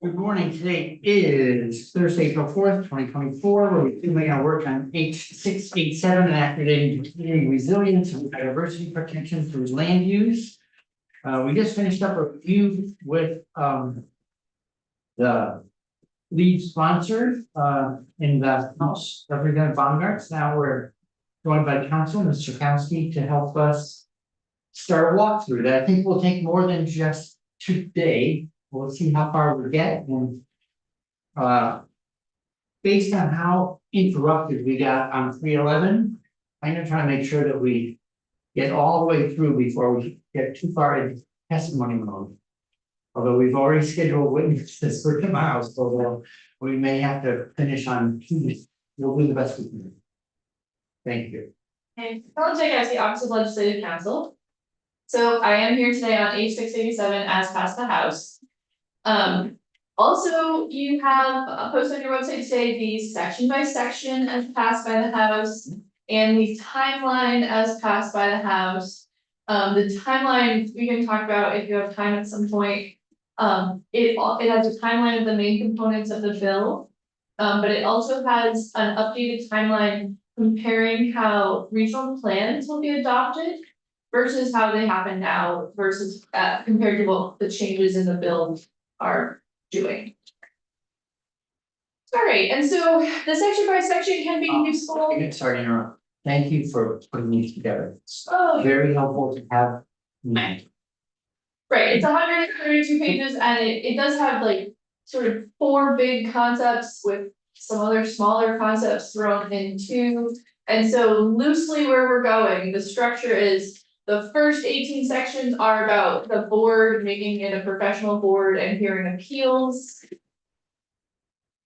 Good morning. Today is Thursday, April 4th, 2024. We're doing our work on H687 and activating community resilience and biodiversity protection through land use. We just finished up a review with the lead sponsor in the House, Representative Baumgartz. Now we're joined by council, Mr. Kowski, to help us start a walkthrough that I think will take more than just today. We'll see how far we get and based on how interrupted we got on 311, I'm gonna try to make sure that we get all the way through before we get too far into testimony mode. Although we've already scheduled witnesses for tomorrow, so we may have to finish on Tuesday. We'll do the best we can. Thank you. Hey, Helen Jagowski, Office of Legislative Counsel. So I am here today on H687 as passed the House. Also, you have a post on your website today, the section by section as passed by the House and the timeline as passed by the House. The timeline we can talk about if you have time at some point. It has a timeline of the main components of the bill, but it also has an updated timeline comparing how regional plans will be adopted versus how they happen now versus compared to what the changes in the bill are doing. All right, and so the section by section can be useful. Sorry to interrupt. Thank you for putting these together. It's Oh, very helpful to have. right, it's 132 pages and it does have like sort of 4 big concepts with some other smaller concepts thrown in too. And so loosely where we're going, the structure is the first 18 sections are about the board making it a professional board and hearing appeals.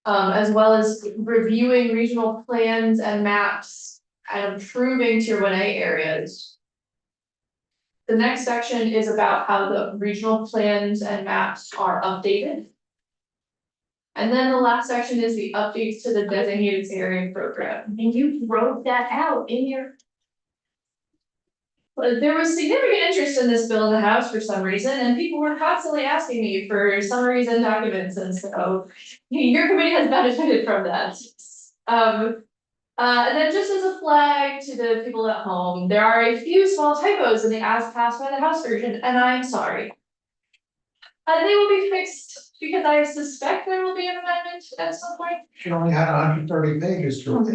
As well as reviewing regional plans and maps and improving tier 1A areas. The next section is about how the regional plans and maps are updated. And then the last section is the updates to the designated area program. And you wrote that out in your. But there was significant interest in this bill in the House for some reason, and people were constantly asking me for summaries and documents, and so your committee has benefited from that. And then just as a flag to the people at home, there are a few small typos in the as passed by the House version, and I'm sorry. They will be fixed because I suspect there will be an amendment at some point. She only had 130 pages to it.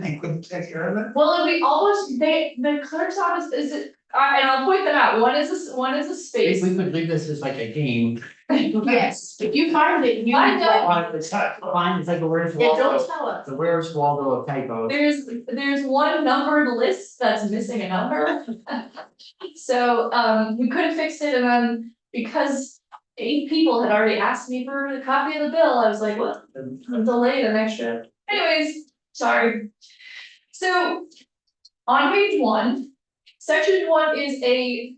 They couldn't take care of it. Well, it'll be almost, the clerk's office is it, and I'll point them out, one is a space. If we could leave this as like a game. Yes, if you find it, you. I know. Fine, it's like a where's Yeah, don't Waldo, tell us. the where's Waldo of typos. There's one numbered list that's missing a number. So, we could have fixed it and then because 8 people had already asked me for a copy of the bill, I was like, well, I'm delayed an extra. Anyways, sorry. So, on page 1, section 1 is a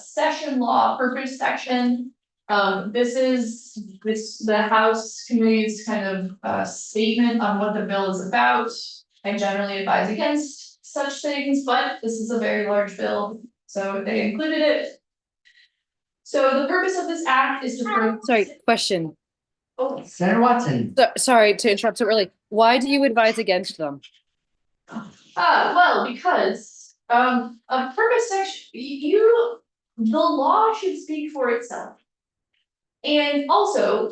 session law purpose section. This is the House Committee's kind of statement on what the bill is about. I generally advise against such things, but this is a very large bill, so they included it. So the purpose of this act is to. Sorry, question. Oh, Senator Watson, Sorry to interrupt so early. Why do you advise against them? well, because a purpose section, the law should speak for itself. And also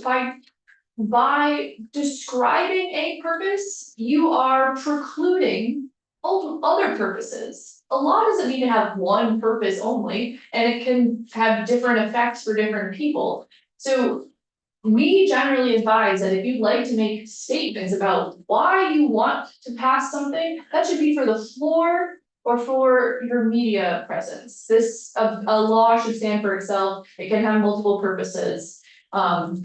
by describing a purpose, you are precluding other purposes. A law doesn't need to have one purpose only, and it can have different effects for different people. So we generally advise that if you'd like to make statements about why you want to pass something, that should be for the floor or for your media presence. This, a law should stand for itself. It can have multiple purposes. Huh?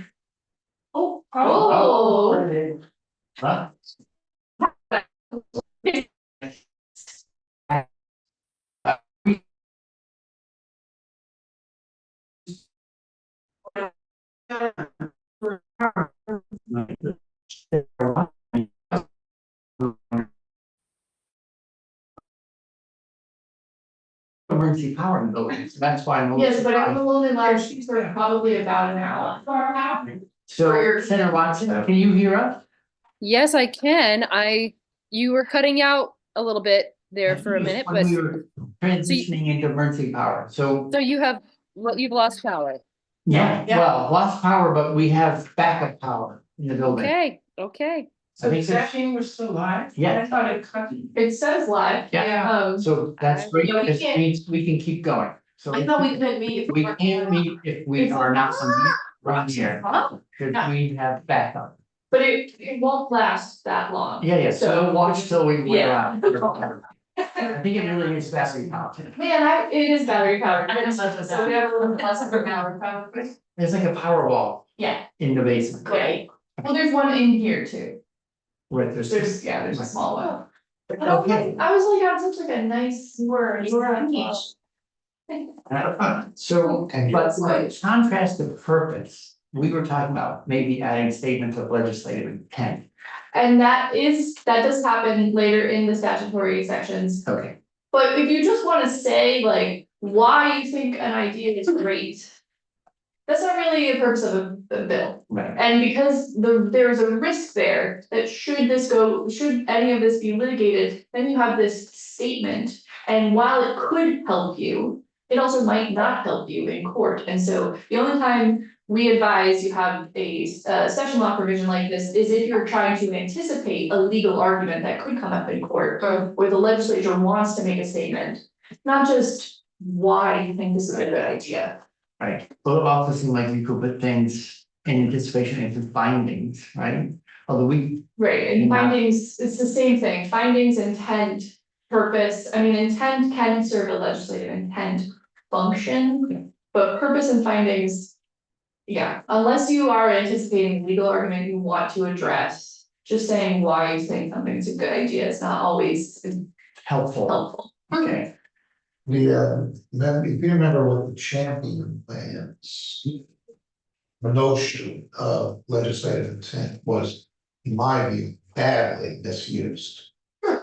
Emergency power in the building, so that's why I'm. Yes, but it will only last for probably about an hour. So Senator Watson, can you hear us? Yes, I can. You were cutting out a little bit there for a minute, When but we were transitioning into emergency power, so. so you've lost power. Yeah, Yeah. well, lost power, but we have backup power in the building. Okay, okay. I So think does that's- that mean we're still live? Yeah. I thought it cut. It says live. Yeah. So that's great, Yeah, we this can't- means we can keep going. So I thought we couldn't meet. we can't meet if we are not on mute right here, Huh? because we have backup. But it won't last that long. Yeah, so we'll watch till we wear Yeah. out. I think it really is battery powered. Man, it is battery powered. I didn't know that. So we have a little less of an hour probably. There's like a power wall Yeah, in the basement. great. Well, there's one in here too. Where There's a small one. But Okay. I was like, I'm such like a nice word. You were on beach. So, And but in contrast to purpose, we were talking about maybe adding statements of legislative intent. And that does happen later in the statutory sections. Okay, But if you just wanna say like why you think an idea is great. That's not really the purpose of a bill. right. And because there's a risk there that should any of this be litigated, then you have this statement. And while it could help you, it also might not help you in court. And so the only time we advise you have a session law provision like this is if you're trying to anticipate a legal argument that could come up in court. Where the legislature wants to make a statement, not just why you think this is a good idea. Right, but it also seemed like you could put things in anticipation into findings, right? Although we, Right, and Yeah. findings, it's the same thing, findings, intent, purpose, I mean, intent can serve a legislative intent function. But purpose and findings, yeah, unless you are anticipating legal argument you want to address. Just saying why you think something's a good idea is not always helpful, helpful. okay, Then if you remember what the champion plans. The notion of legislative intent was, in my view, badly misused.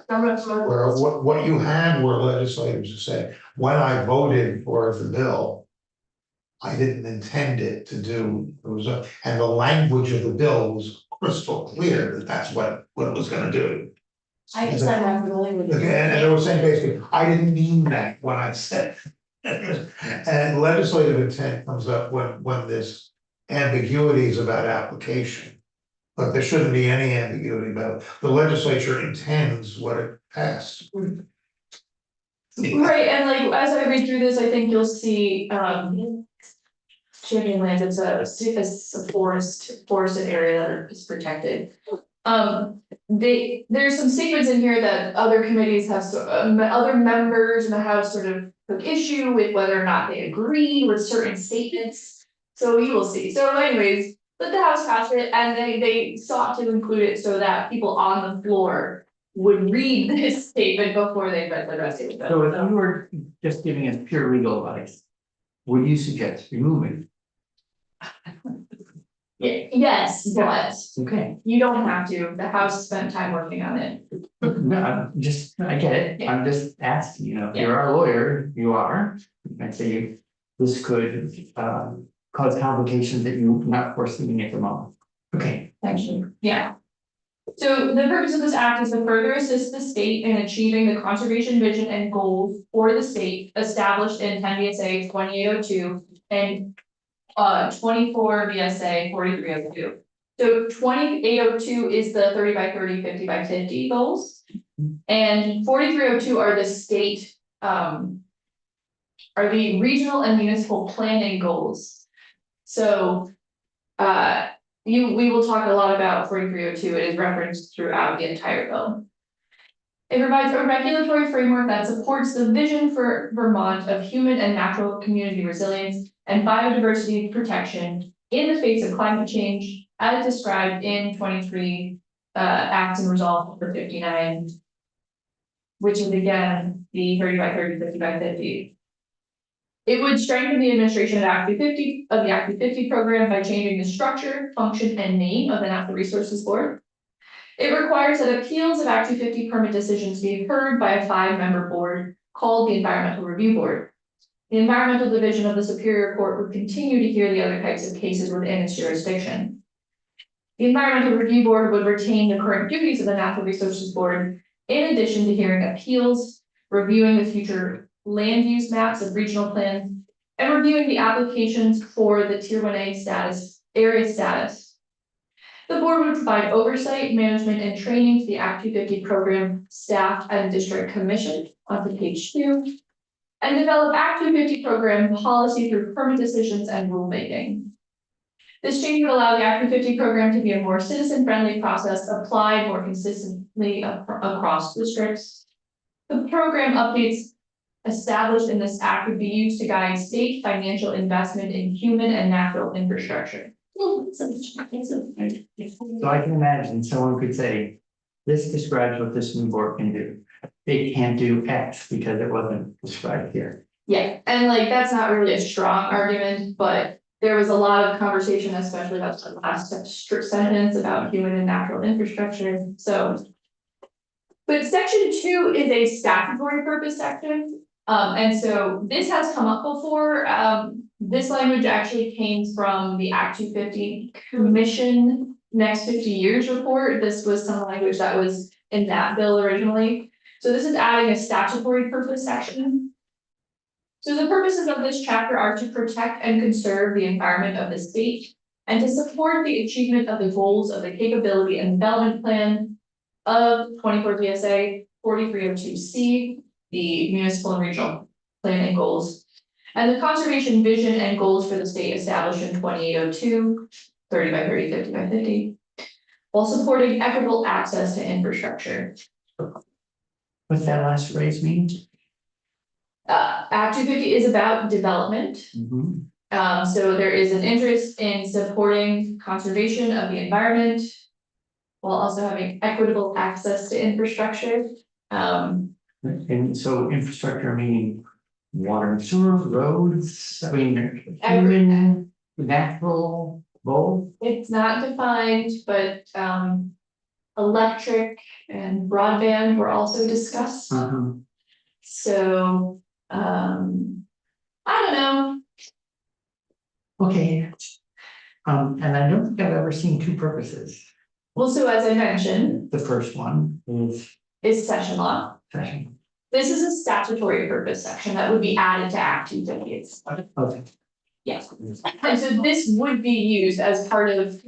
Where what you had were legislators who said, when I voted for the bill. I didn't intend it to do, and the language of the bill was crystal clear that that's what it was gonna do. I guess I'm not familiar with. Okay, and they were saying basically, I didn't mean that when I said. And legislative intent comes up when there's ambiguities about application. But there shouldn't be any ambiguity about it. The legislature intends what it passed. Right, and like, as I read through this, I think you'll see, Champion Land is a forested area that is protected. There's some statements in here that other committees have, other members in the House sort of took issue with whether or not they agree with certain statements. So you will see, so anyways, but the House passed it and they sought to include it so that people on the floor would read this statement before they read the rest of it. so if you were just giving us pure legal advice. Would you suggest removing? Yes, but Okay, you don't have to, the House spent time working on it. no, I get it, Yeah. I'm just asking, you know, if you're our lawyer, you are, I'd say this could cause complications that you're not foreseeing at the moment. Okay, Actually, yeah. So the purpose of this act is to further assist the state in achieving the conservation vision and goals for the state established in 10 VSA 2802 and 24 VSA 4302. So 2802 is the 30 by 30, 50 by 50 goals. And 4302 are the state, are the regional and municipal planning goals. So, we will talk a lot about 4302, it is referenced throughout the entire bill. It provides a regulatory framework that supports the vision for Vermont of human and natural community resilience and biodiversity protection in the face of climate change, as described in 23 Acts and Resolve for 59. Which is again, the 30 by 30, 50 by 50. It would strengthen the administration of Act 250 of the Act 250 program by changing the structure, function, and name of the Natural Resources Board. It requires that appeals of Act 250 permit decisions be heard by a 5-member board called the Environmental Review Board. The Environmental Division of the Superior Court would continue to hear the other types of cases within its jurisdiction. The Environmental Review Board would retain the current duties of the Natural Resources Board, in addition to hearing appeals, reviewing the future land use maps of regional plans, and reviewing the applications for the Tier 1A status, area status. The board would provide oversight, management, and training to the Act 250 program staff and district commission on page 2, and develop Act 250 program policy through permit decisions and rulemaking. This change would allow the Act 250 program to be a more citizen-friendly process applied more consistently across districts. The program updates established in this act would be used to guide state financial investment in human and natural infrastructure. So I can imagine someone could say, this describes what this new board can do. They can't do X because it wasn't described here. Yeah, and like, that's not really a strong argument, but there was a lot of conversation, especially about the last sentence about human and natural infrastructure, so. But section 2 is a statutory purpose section, and so this has come up before, this language actually came from the Act 250 Commission Next 50 Years report. This was some language that was in that bill originally. So this is adding a statutory purpose section. So the purposes of this chapter are to protect and conserve the environment of the state and to support the achievement of the goals of the capability and development plan of 24 VSA 4302C, the municipal and regional planning goals, and the conservation vision and goals for the state established in 2802, 30 by 30, 50 by 50, while supporting equitable access to infrastructure. What's that last phrase mean? Act 250 is about development. So there is an interest in supporting conservation of the environment while also having equitable access to infrastructure. And so infrastructure meaning water and sewer, roads, I mean, human, natural, both. It's not defined, but electric and broadband were also discussed. So I don't know. Okay. And I don't think I've ever seen two purposes. Well, so as I mentioned, The first one is session law. session. This is a statutory purpose section that would be added to Act 250. Okay. Yes, and so this would be used as part of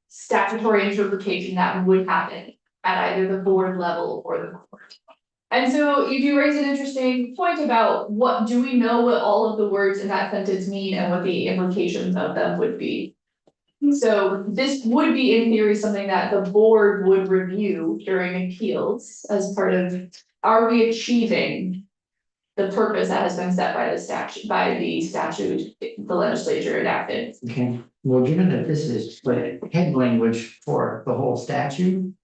statutory interpretation that would happen at either the board level or the court. And so you do raise an interesting point about what do we know what all of the words in that sentence mean and what the implications of them would be. So this would be in theory something that the board would review during appeals as part of, are we achieving the purpose that has been set by the statute, the legislature enacted? Okay, well, given that this is the head language for the whole statute.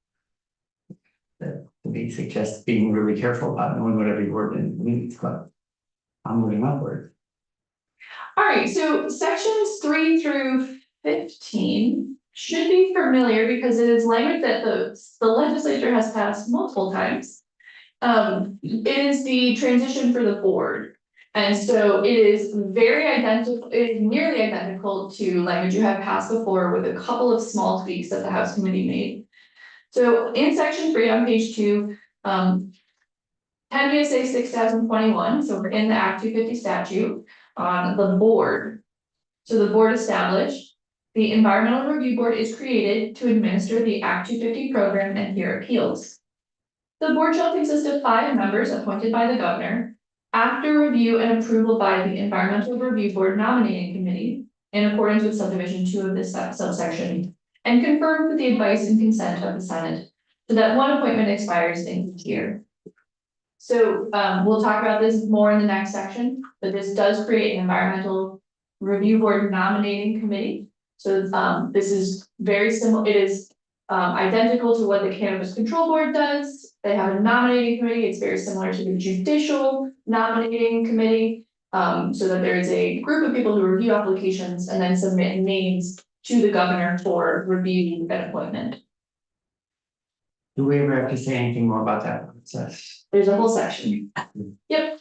That to me suggests being really careful about knowing what every word means, but I'm moving upward. All right, so sections 3 through 15 should be familiar because it is language that the legislature has passed multiple times. It is the transition for the board. And so it is very identical, it is nearly identical to language you have passed before with a couple of small tweaks that the House Committee made. So in section 3 on page 2, 10 VSA 6021, so we're in the Act 250 statute on the board. So the board established, the Environmental Review Board is created to administer the Act 250 program and hear appeals. The board shall consist of 5 members appointed by the governor after review and approval by the Environmental Review Board nominating committee in accordance with subdivision 2 of this subsection, and confirmed with the advice and consent of the Senate, so that one appointment expires in each year. So we'll talk about this more in the next section, but this does create an Environmental Review Board nominating committee. So this is very similar, it is identical to what the Cannabis Control Board does. They have a nominating committee, it's very similar to the judicial nominating committee. So that there is a group of people who review applications and then submit names to the governor for review and appointment. Do we ever have to say anything more about that process? There's a whole section. Yep.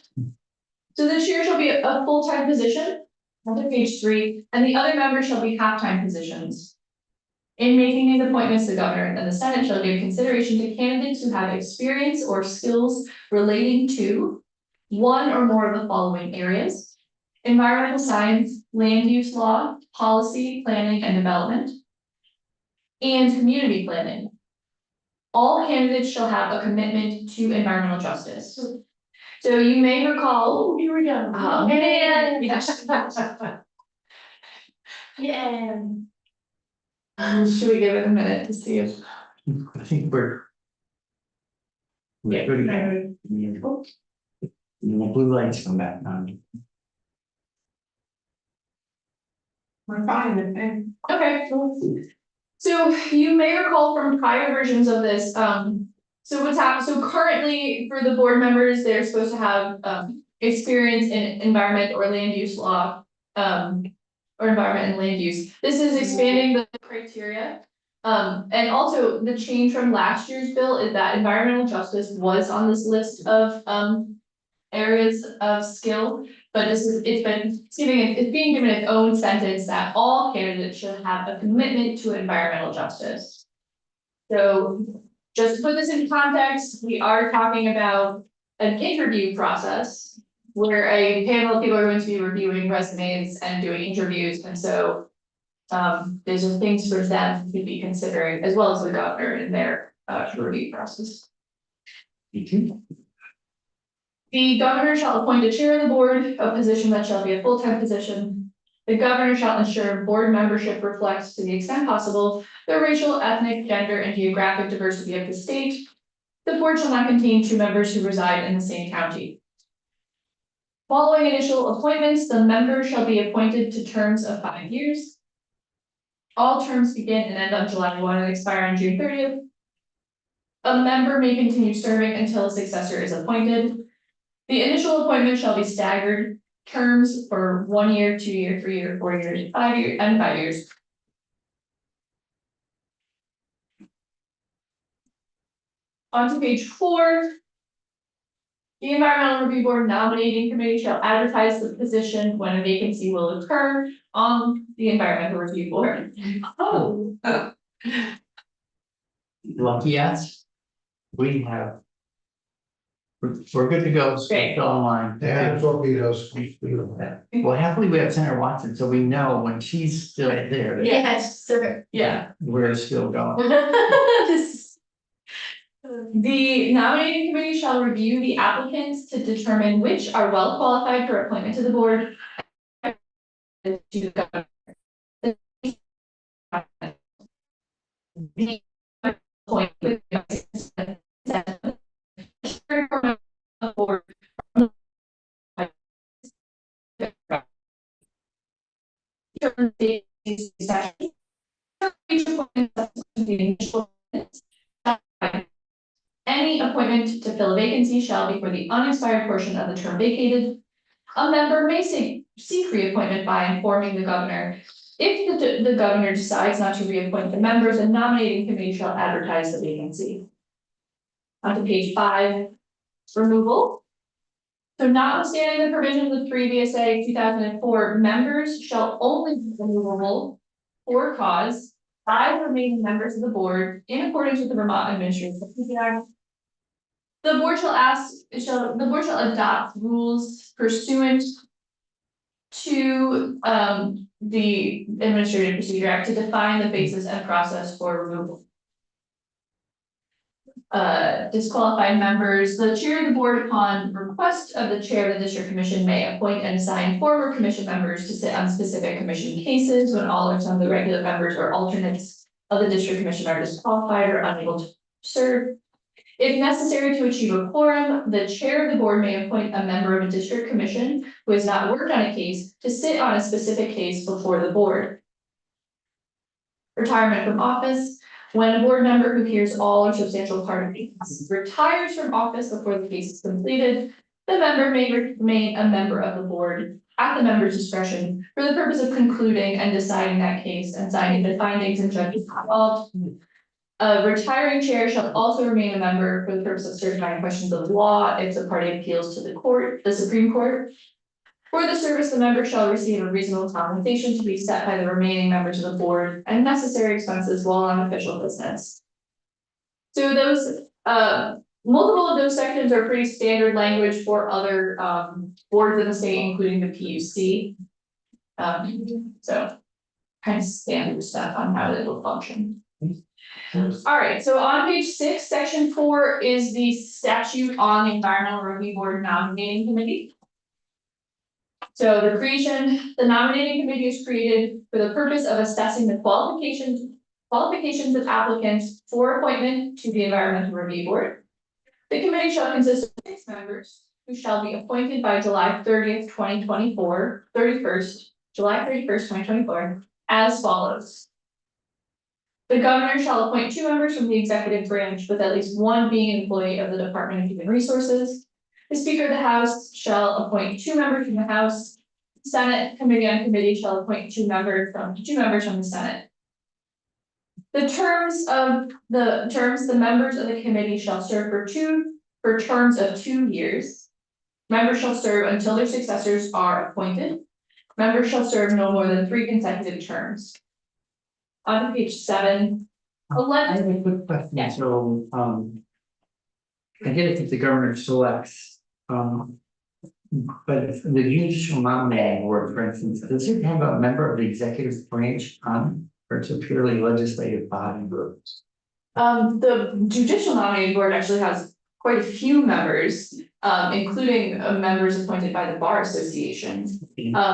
So this year shall be a full-time position, on page 3, and the other members shall be half-time positions. In making these appointments, the governor and the senate shall give consideration to candidates who have experience or skills relating to one or more of the following areas: environmental science, land use law, policy, planning and development, and community planning. All candidates shall have a commitment to environmental justice. So you may recall. Oh, here we go. Oh, man. Yeah. Should we give it a minute to see if? I think we're. We're good again. The blue lights come back on. We're fine, and Okay. So you may recall from prior versions of this, so what's happened, so currently for the board members, they're supposed to have, experience in environment or land use law. Or environment and land use. This is expanding the criteria. And also the change from last year's bill is that environmental justice was on this list of, areas of skill. But it's being given its own sentence that all candidates should have a commitment to environmental justice. So just to put this in context, we are talking about an interview process where a panel of people are going to be reviewing resumes and doing interviews, and so these are things for them to be considering, as well as the governor in their review process. The governor shall appoint a chair of the board, a position that shall be a full-time position. The governor shall ensure board membership reflects, to the extent possible, the racial, ethnic, gender, and geographic diversity of the state. The board shall not contain 2 members who reside in the same county. Following initial appointments, the member shall be appointed to terms of 5 years. All terms begin and end on July 1 and expire on June 30th. A member may continue serving until a successor is appointed. The initial appointment shall be staggered terms for 1 year, 2 year, 3 year, 4 years, 5 years, and 5 years. On to page 4. The Environmental Review Board nominating committee shall advertise the position when a vacancy will occur on the Environmental Review Board. oh, Lucky us. We have. We're good to go, so Great. go online. Yeah, torpedoes. Well, happily we have Senator Watson, so we know when she's still there, that yes, sir. Yeah. we're still going. The nominating committee shall review the applicants to determine which are well qualified for appointment to the board. The appointment Any appointment to fill a vacancy shall be for the unexpired portion of the term vacated. A member may seek reappointment by informing the governor. If the governor decides not to reappoint the members, the nominating committee shall advertise the vacancy. On to page 5, removal. So notwithstanding the provisions of 3 VSA 2004, members shall only be removable for cause by remaining members of the board in accordance with the Vermont Administrative Procedure Act. The board shall adopt rules pursuant to the Administrative Procedure Act to define the basis and process for removal. Disqualified members, the chair of the board upon request of the chair of the district commission may appoint and assign former commission members to sit on specific commission cases when all or some of the regular members or alternates of the district commission are disqualified or unable to serve. If necessary to achieve a quorum, the chair of the board may appoint a member of a district commission who has not worked on a case to sit on a specific case before the board. Retirement from office. When a board member who hears all or substantial part of the case retires from office before the case is completed, the member may remain a member of the board at the member's discretion for the purpose of concluding and deciding that case and signing the findings and judgments involved. A retiring chair shall also remain a member for the purpose of certifying questions of law if the party appeals to the court, the Supreme Court. For the service, the member shall receive a reasonable compensation to be set by the remaining members of the board and necessary expenses while on official business. So those, multiple of those sections are pretty standard language for other, boards in the state, including the PUC. So kind of standard stuff on how it will function. All right, so on page 6, section 4 is the statute on the Environmental Review Board nominating committee. So the nominating committee is created for the purpose of assessing the qualifications of applicants for appointment to the Environmental Review Board. The committee shall consist of 6 members who shall be appointed by July 30th, 2024, July 31st, 2024, as follows. The governor shall appoint 2 members from the executive branch, with at least one being an employee of the Department of Human Resources. The Speaker of the House shall appoint 2 members from the House. Senate Committee on Committee shall appoint 2 members from the Senate. The members of the committee shall serve for terms of 2 years. Members shall serve until their successors are appointed. Members shall serve no more than 3 consecutive terms. On to page 7. I have a quick question, Yeah. so, I get it if the governor selects, but if the judicial nominating board, for instance, does it have a member of the executive branch on, or it's a purely legislative body? The judicial nominating board actually has quite a few members, including members appointed by the Bar Association.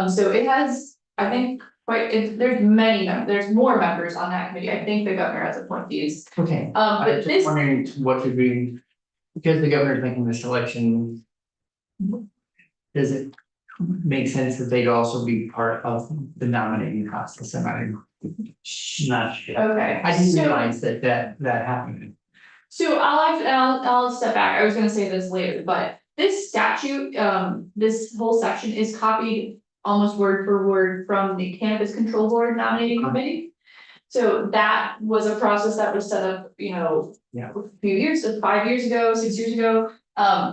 So it has, I think, there's more members on that committee. I think the governor has appointees. Okay, But I'm just this, wondering what would be, because the governor's making the selection. Does it make sense that they'd also be part of the nominating process? And I'm not sure. okay. I didn't So- realize that happened. So I'll step back, I was gonna say this later, but this statute, this whole section is copied almost word for word from the Cannabis Control Board nominating committee. So that was a process that was set up, Yeah. a few years, 5 years ago, 6 years ago.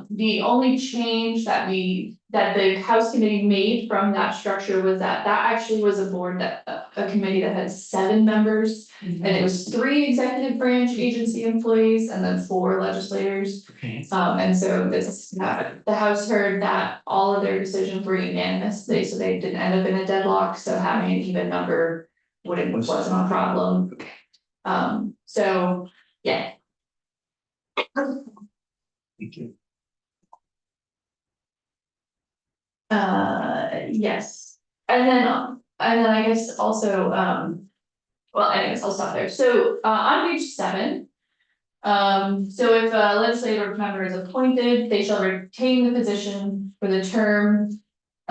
The only change that the House committee made from that structure was that actually was a board a committee that had 7 members. And it was 3 executive branch agency employees and then 4 legislators. Okay. And so the House heard that all of their decisions were unanimous, so they didn't end up in a deadlock, so having an even number wasn't a problem. So, yeah. Thank you. Yes, and then I guess also, well, anyways, I'll stop there. So, on page 7. So if a legislative member is appointed, they shall retain the position for the term.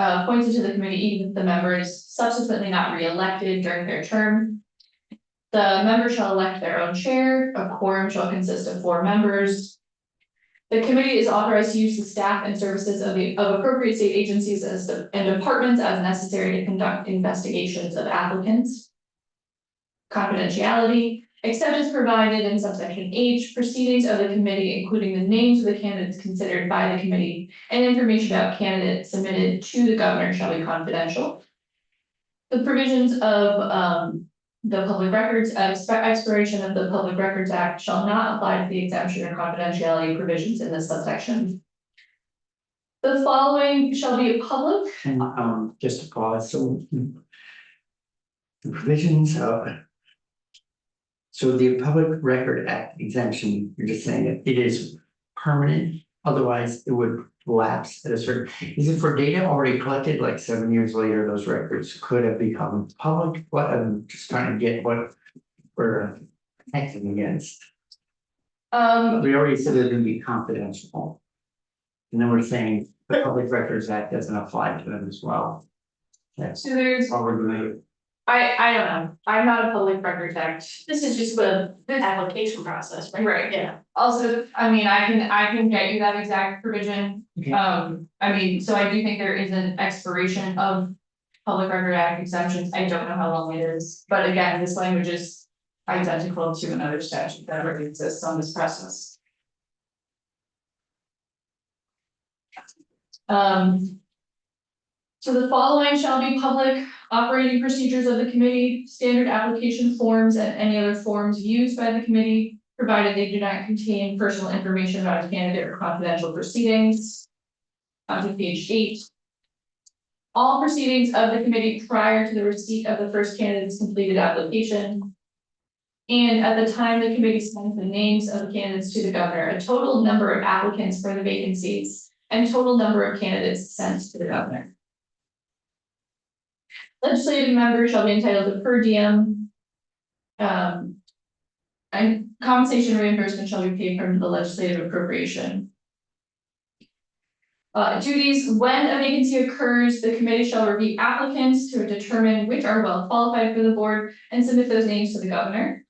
Appointed to the committee, even if the member is subsequently not re-elected during their term. The member shall elect their own chair, a quorum shall consist of 4 members. The committee is authorized to use the staff and services of appropriate state agencies and departments as necessary to conduct investigations of applicants. Confidentiality, except as provided in subsection H, proceedings of the committee, including the names of the candidates considered by the committee and information about candidates submitted to the governor shall be confidential. The provisions of the Public Records expiration of the Public Records Act shall not apply to the exemption or confidentiality provisions in this subsection. The following shall be public. And just to pause, so. The provisions of. So the Public Record Act exemption, you're just saying that it is permanent, otherwise it would lapse at a certain. Is it for data already collected, like 7 years later, those records could have become public? What, I'm just trying to get what we're acting against. We already said they're gonna be confidential. And then we're saying the Public Records Act doesn't apply to them as well. That's So there's, all we're doing. I don't know, I'm not a Public Records Act. This is just the application process, right? Right. Yeah. Also, I mean, I can get you that exact provision. Okay. I mean, so I do think there is an expiration of Public Record Act exemptions. I don't know how long it is, but again, this language is identical to another statute that already exists on this process. So So the following shall be public operating procedures of the committee, standard application forms and any other forms used by the committee, provided they do not contain personal information about a candidate or confidential proceedings. On to page 8. All proceedings of the committee prior to the receipt of the first candidate's completed application. And at the time the committee sends the names of the candidates to the governor, a total number of applicants for the vacancies and total number of candidates sent to the governor. Legislative members shall be entitled to per diem. And compensation reimbursement shall be paid from the legislative appropriation. Duties, when a vacancy occurs, the committee shall review applicants to determine which are well qualified for the board and submit those names to the governor.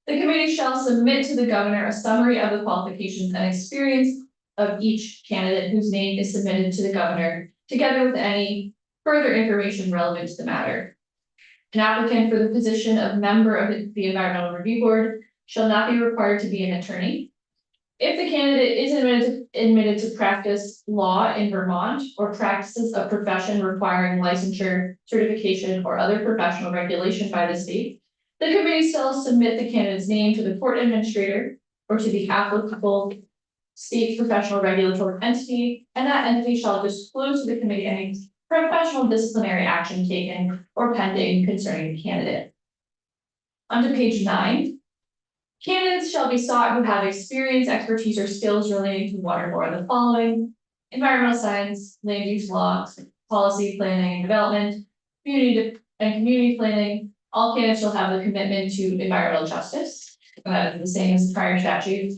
The committee shall submit to the governor a summary of the qualifications and experience of each candidate whose name is submitted to the governor, together with any further information relevant to the matter. An applicant for the position of member of the Environmental Review Board shall not be required to be an attorney. If the candidate is admitted to practice law in Vermont or practices a profession requiring licensure, certification, or other professional regulation by the state, the committee shall submit the candidate's name to the court administrator or to the applicable state professional regulatory entity, and that entity shall disclose to the committee any professional disciplinary action taken or pending concerning the candidate. On to page 9. Candidates shall be sought who have experience, expertise, or skills relating to one or more of the following: environmental science, land use law, policy, planning and development, community planning. All candidates shall have the commitment to environmental justice. That is the same as the prior statute.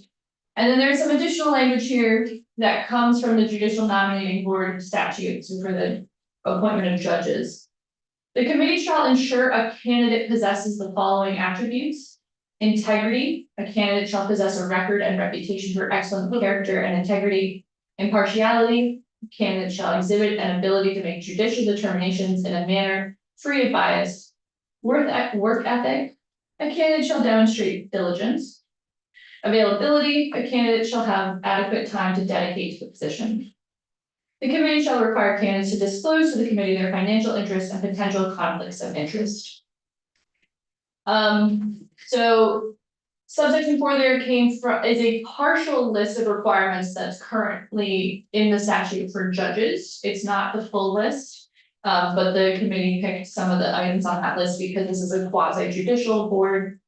And then there's some additional language here that comes from the judicial nominating board statutes for the appointment of judges. The committee shall ensure a candidate possesses the following attributes: integrity, a candidate shall possess a record and reputation for excellent character and integrity. Impartiality, a candidate shall exhibit an ability to make judicial determinations in a manner free of bias. Work ethic, a candidate shall demonstrate diligence. Availability, a candidate shall have adequate time to dedicate to the position. The committee shall require candidates to disclose to the committee their financial interests and potential conflicts of interest. So subsection 4 there is a partial list of requirements that's currently in the statute for judges. It's not the full list, but the committee picked some of the items on that list because this is a quasi judicial board.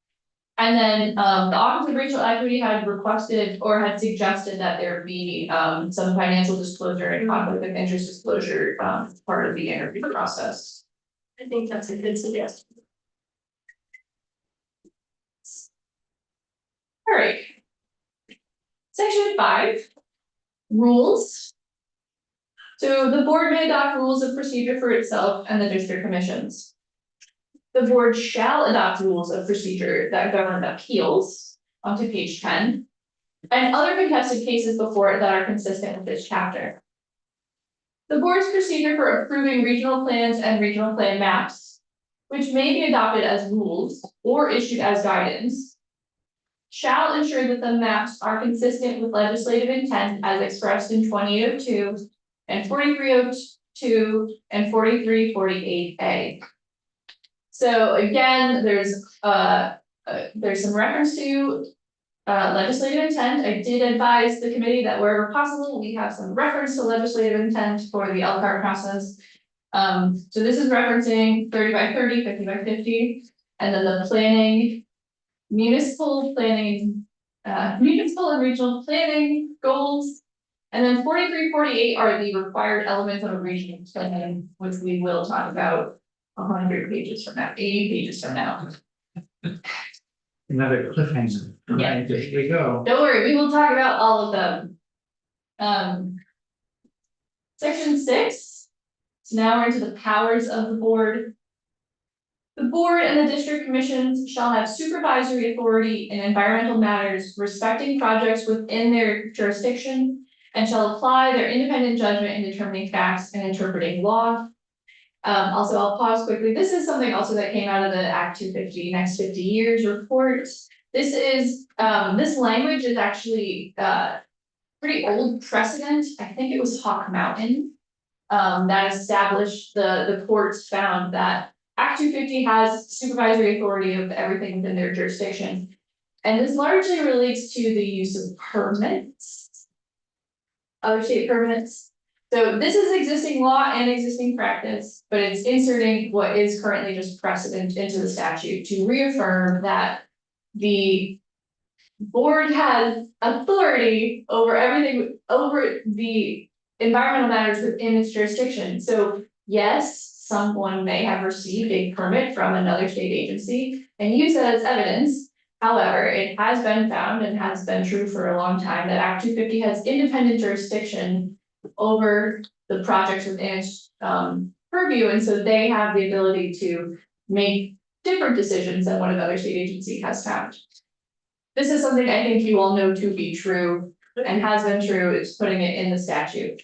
And then the Office of Racial Equity had requested or had suggested that there be some financial disclosure and conflict of interest disclosure as part of the interview process. I think that's a good suggestion. All right. Section 5, rules. So the board may adopt rules of procedure for itself and the district commissions. The board shall adopt rules of procedure that govern appeals, onto page 10, and other contested cases before it that are consistent with this chapter. The board's procedure for approving regional plans and regional plan maps, which may be adopted as rules or issued as guidance, shall ensure that the maps are consistent with legislative intent as expressed in 2802 and 4302 and 4348A. So again, there's some reference to legislative intent. I did advise the committee that wherever possible, we have some reference to legislative intent for the LCAR process. So this is referencing 30 by 30, 50 by 50, and then the planning, municipal planning, municipal and regional planning goals. And then 4348 are the required elements of a regional plan, which we will talk about 100 pages from now, 80 pages from now. Another cliffhanger. Yeah. Right, there we go. Don't worry, we will talk about all of them. Section 6. So now we're into the powers of the board. The board and the district commissions shall have supervisory authority in environmental matters respecting projects within their jurisdiction and shall apply their independent judgment in determining facts and interpreting law. Also, I'll pause quickly. This is something also that came out of the Act 250 Next 50 Years report. This is, this language is actually pretty old precedent. I think it was Hawk Mountain. that established, the courts found that Act 250 has supervisory authority of everything within their jurisdiction. And this largely relates to the use of permits. Other state permits. So this is existing law and existing practice, but it's inserting what is currently just precedent into the statute to reaffirm that the board has authority over everything, over the environmental matters within its jurisdiction. So yes, someone may have received a permit from another state agency and use that as evidence. However, it has been found and has been true for a long time that Act 250 has independent jurisdiction over the projects within its purview, and so they have the ability to make different decisions than what another state agency has found. This is something I think you all know to be true and has been true, it's putting it in the statute.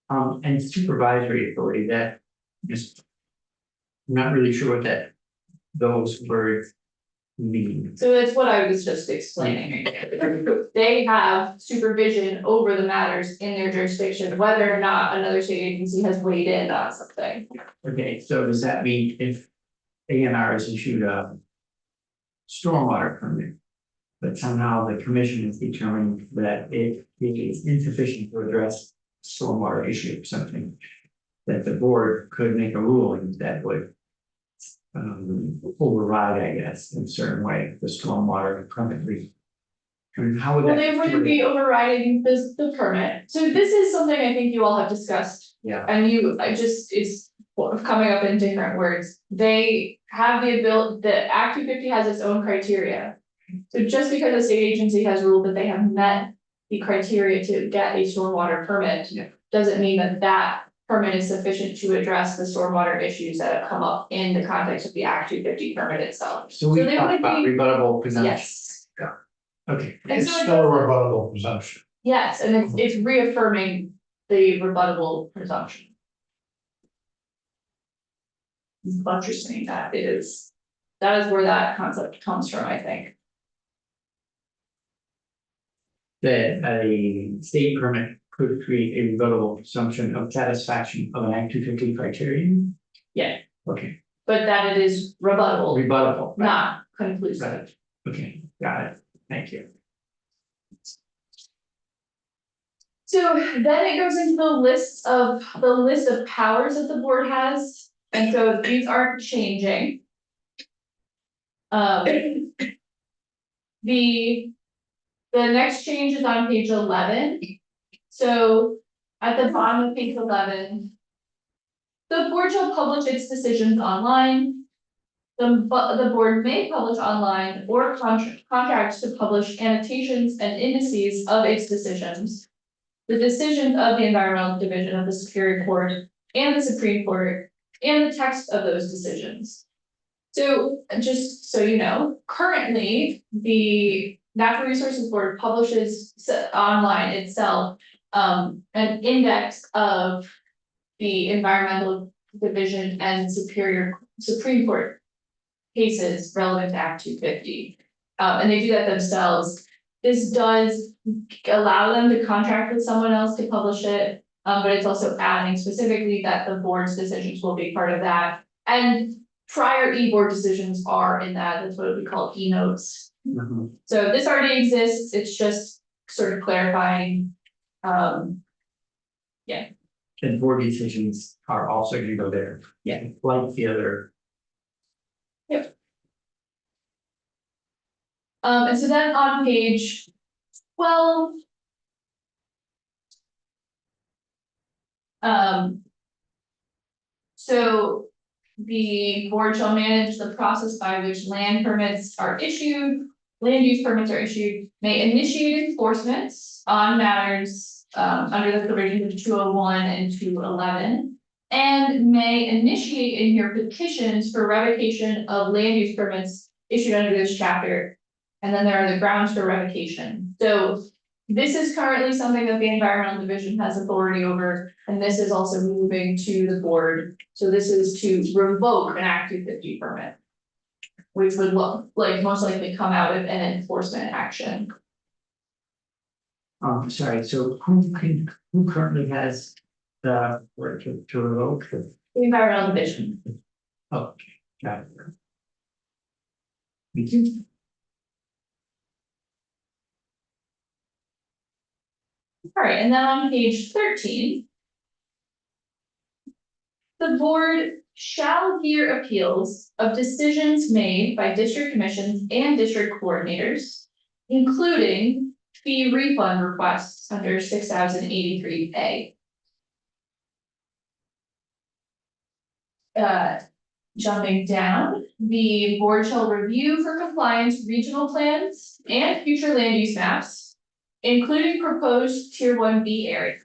And supervisory authority, that just. I'm not really sure what those words mean. So that's what I was just explaining. They have supervision over the matters in their jurisdiction, whether or not another state agency has weighed in on something. Okay, so does that mean if ANR has issued a stormwater permit, but somehow the commission has determined that it is insufficient to address stormwater issue or something, that the board could make a ruling that would override, I guess, in a certain way, the stormwater permit. And how would Well, that? they wouldn't be overriding the permit. So this is something I think you all have discussed. Yeah. And it's coming up in different words. They have the ability, the Act 250 has its own criteria. So just because a state agency has ruled that they have met the criteria to get a stormwater permit. Yeah. Doesn't mean that that permit is sufficient to address the stormwater issues that have come up in the context of the Act 250 permit itself. So we they talked would about be- rebuttable presumption. Yes, Okay, and It's so still a rebuttable presumption. yes, and it's reaffirming the rebuttable presumption. Buttressing that is where that concept comes from, I think. that a state permit could create a rebuttable presumption of satisfaction of an Act 250 criterion? Yeah. Okay, But that it is rebuttable, rebuttable. right, not conclusive. right. Okay, got it, thank you. So then it goes into the list of powers that the board has, and so these aren't changing. The next change is on page 11. So at the bottom of page 11. The board shall publish its decisions online. The board may publish online or contract to publish annotations and indices of its decisions. The decisions of the Environmental Division of the Superior Court and the Supreme Court and the text of those decisions. So just so you know, currently, the Natural Resources Board publishes online itself an index of the Environmental Division and Supreme Court cases relevant to Act 250. And they do that themselves. This does allow them to contract with someone else to publish it, but it's also adding specifically that the board's decisions will be part of that. And prior e-board decisions are in that, that's what we call e-notes. Mhm. So this already exists, it's just sort of clarifying. And board decisions are also gonna go there. Yeah. Like the other. And so then on page 12. So the board shall manage the process by which land permits are issued, land use permits are issued, may initiate enforcements on matters under the provisions of 201 and 211. And may initiate in your petitions for revocation of land use permits issued under this chapter. And then there are the grounds for revocation. So this is currently something that the Environmental Division has authority over, and this is also moving to the board. So this is to revoke an Act 250 permit. Which would look like most likely come out of an enforcement action. Sorry, so who currently has for it to revoke. environmental division. Okay, got it. Thank you. All right, and then on page 13. The board shall hear appeals of decisions made by district commissions and district coordinators, including fee refund requests under 6083A. Jumping down, the board shall review for compliance regional plans and future land use maps, including proposed tier 1B areas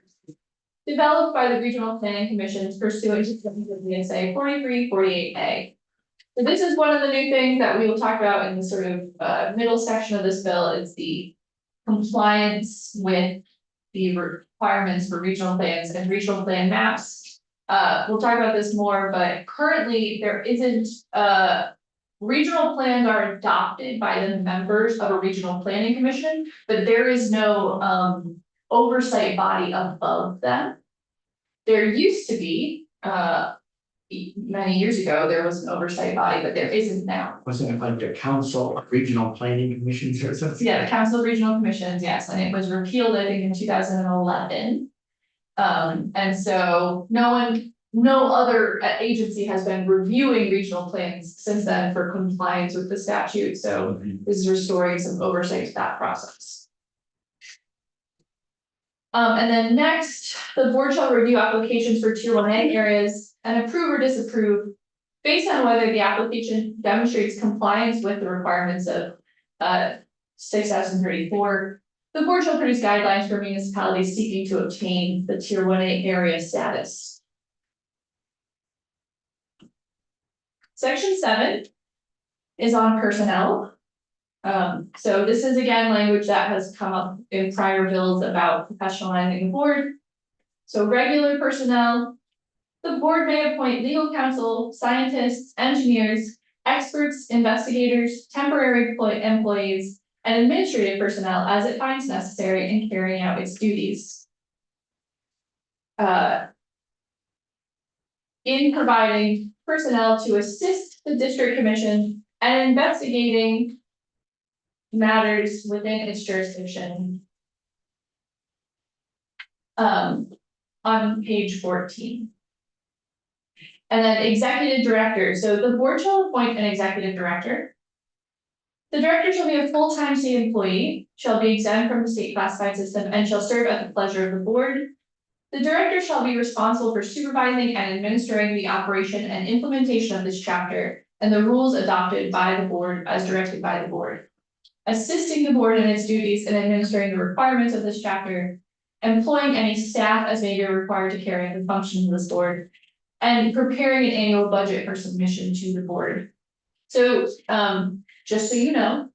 developed by the regional planning commissions pursuant to VSA 4348A. So this is one of the new things that we will talk about in the sort of middle section of this bill, is the compliance with the requirements for regional plans and regional plan maps. We'll talk about this more, but currently there isn't, regional plans are adopted by the members of a regional planning commission, but there is no, oversight body above them. There used to be, many years ago, there was an oversight body, but there isn't now. Wasn't it like the council of regional planning commissions or something? Yeah, the Council of Regional Commissions, yes, and it was repealed, I think, in 2011. And so no other agency has been reviewing regional plans since then for compliance with the statute, so this is restoring some oversight to that process. And then next, the board shall review applications for tier 1A areas and approve or disapprove based on whether the application demonstrates compliance with the requirements of 6034. The board shall produce guidelines for municipalities seeking to obtain the tier 1A area status. Section 7 is on personnel. So this is again language that has come up in prior bills about professionalizing the board. So regular personnel, the board may appoint legal counsel, scientists, engineers, experts, investigators, temporary employees, and administrative personnel as it finds necessary in carrying out its duties. In providing personnel to assist the district commission and investigating matters within its jurisdiction. On page 14. And then executive director, so the board shall appoint an executive director. The director shall be a full-time state employee, shall be exempt from the state classified system, and shall serve at the pleasure of the board. The director shall be responsible for supervising and administering the operation and implementation of this chapter and the rules adopted by the board as directed by the board. Assisting the board in its duties in administering the requirements of this chapter, employing any staff as may be required to carry out the functions of this board, and preparing an annual budget for submission to the board. So, just so you know,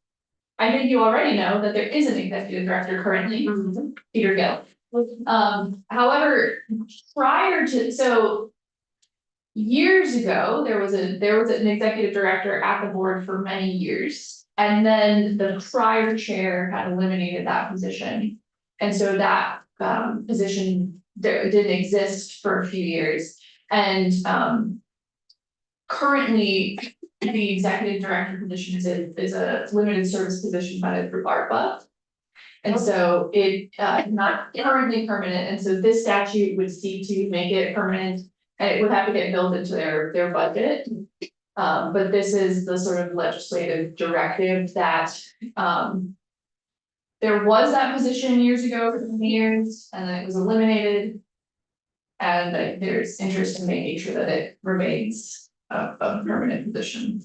I think you already know that there is an executive director currently, Peter Gill. However, prior to, so years ago, there was an executive director at the board for many years. And then the prior chair had eliminated that position. And so that position didn't exist for a few years. And currently, the executive director position is a limited service position funded through ARPA. And so it not currently permanent, and so this statute would seek to make it permanent, and it would have to get built into their budget. But this is the sort of legislative directive that there was that position years ago for many years, and then it was eliminated. And there's interest in making sure that it remains a permanent position.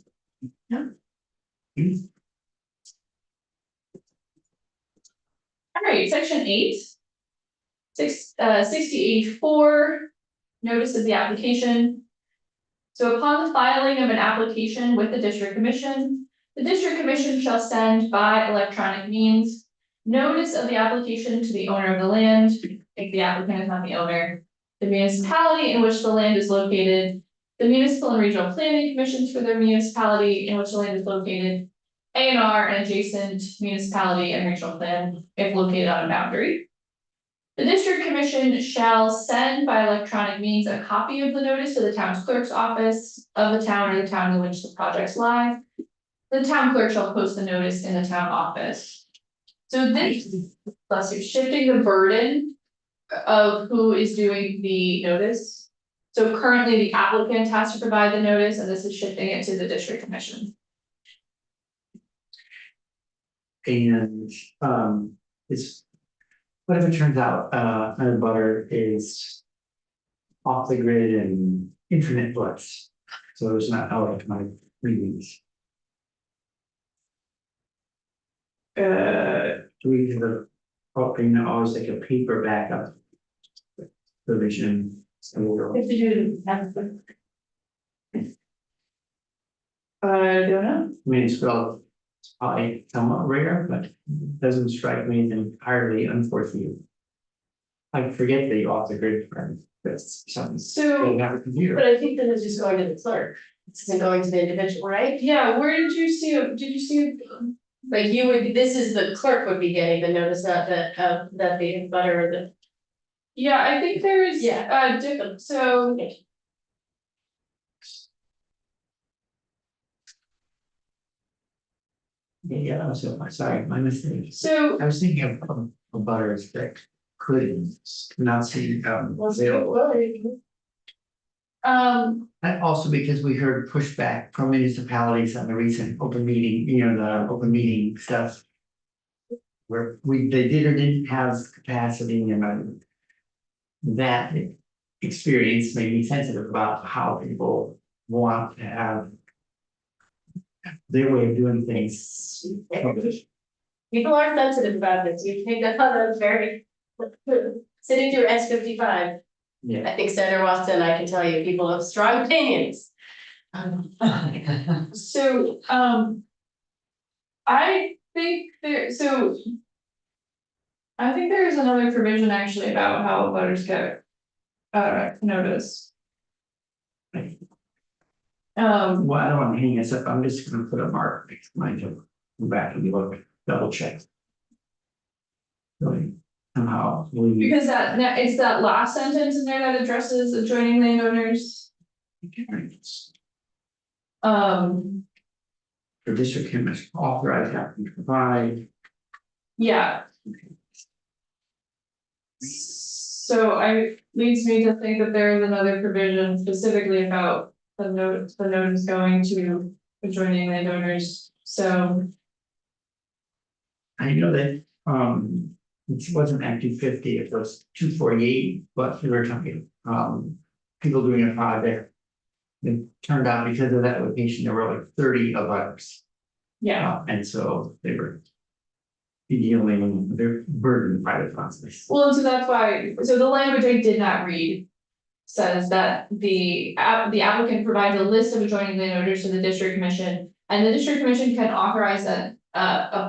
Yeah. All right, section 8. 6084, notice of the application. So upon the filing of an application with the district commission, the district commission shall send by electronic means notice of the application to the owner of the land, if the applicant is not the owner, the municipality in which the land is located, the municipal and regional planning commissions for their municipality in which the land is located, A&R and adjacent municipality and regional plan if located on a boundary. The district commission shall send by electronic means a copy of the notice to the town's clerk's office of the town or the town in which the project's live. The town clerk shall post the notice in the town office. So this, plus you're shifting the burden of who is doing the notice. So currently the applicant has to provide the notice, and this is shifting it to the district commission. And, it's. What if it turns out, another butter is. Off the grid and internet plus, so it's not automatic readings. Do we have a, always like a paper backup? Provision. So we'll- If you do, have the- I don't know. I mean, it's well, it's probably somewhat rare, but it doesn't strike me as entirely unforeseen. I forget the off the grid friend, that's something, So, they have a computer. But I think that it's just going to the clerk, it's isn't going to the individual, right? yeah, where did you see, Like you would, this is the clerk would be getting the notice that the butter, the. yeah, I think there's, Yeah. different, so. Yeah, I'm sorry, my mistake. So, I was thinking of butters that could not see, available. And also because we heard pushback from municipalities on the recent open meeting, the open meeting stuff. Where they did or didn't have capacity and that experience made me sensitive about how people want to have. Their way of doing things. People are sensitive about this, you think that's very. Sitting through S-55, Yeah. I think Senator Watson, I can tell you, people have strong opinions. so, I think there, so. I think there is another provision actually about how voters get, notice. Well, I don't want to hang this up, I'm just gonna put a mark next to mine to go back and look, double check. Really, somehow, we. because it's that last sentence in there that addresses adjoining landowners. The district can authorize applicant to provide. Yeah. So leads me to think that there is another provision specifically about the notice going to adjoining landowners, so. I know that, it wasn't Act 250, it was 248, but we were talking, people doing a project. It turned out because of that location, there were like 30 abutters. Yeah, And so they were. Dealing with their burden private process. well, and so that's why, so the language I did not read. Says that the applicant provides a list of adjoining landowners to the district commission. And the district commission can authorize a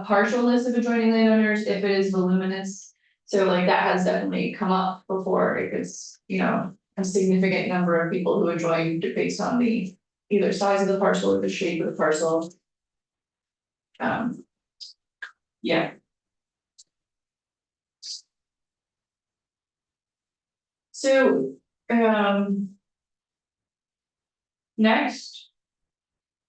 partial list of adjoining landowners if it is voluminous. So like that has definitely come up before, because, a significant number of people who adjoin based on the either size of the parcel or the shape of the parcel. Yeah. So, next.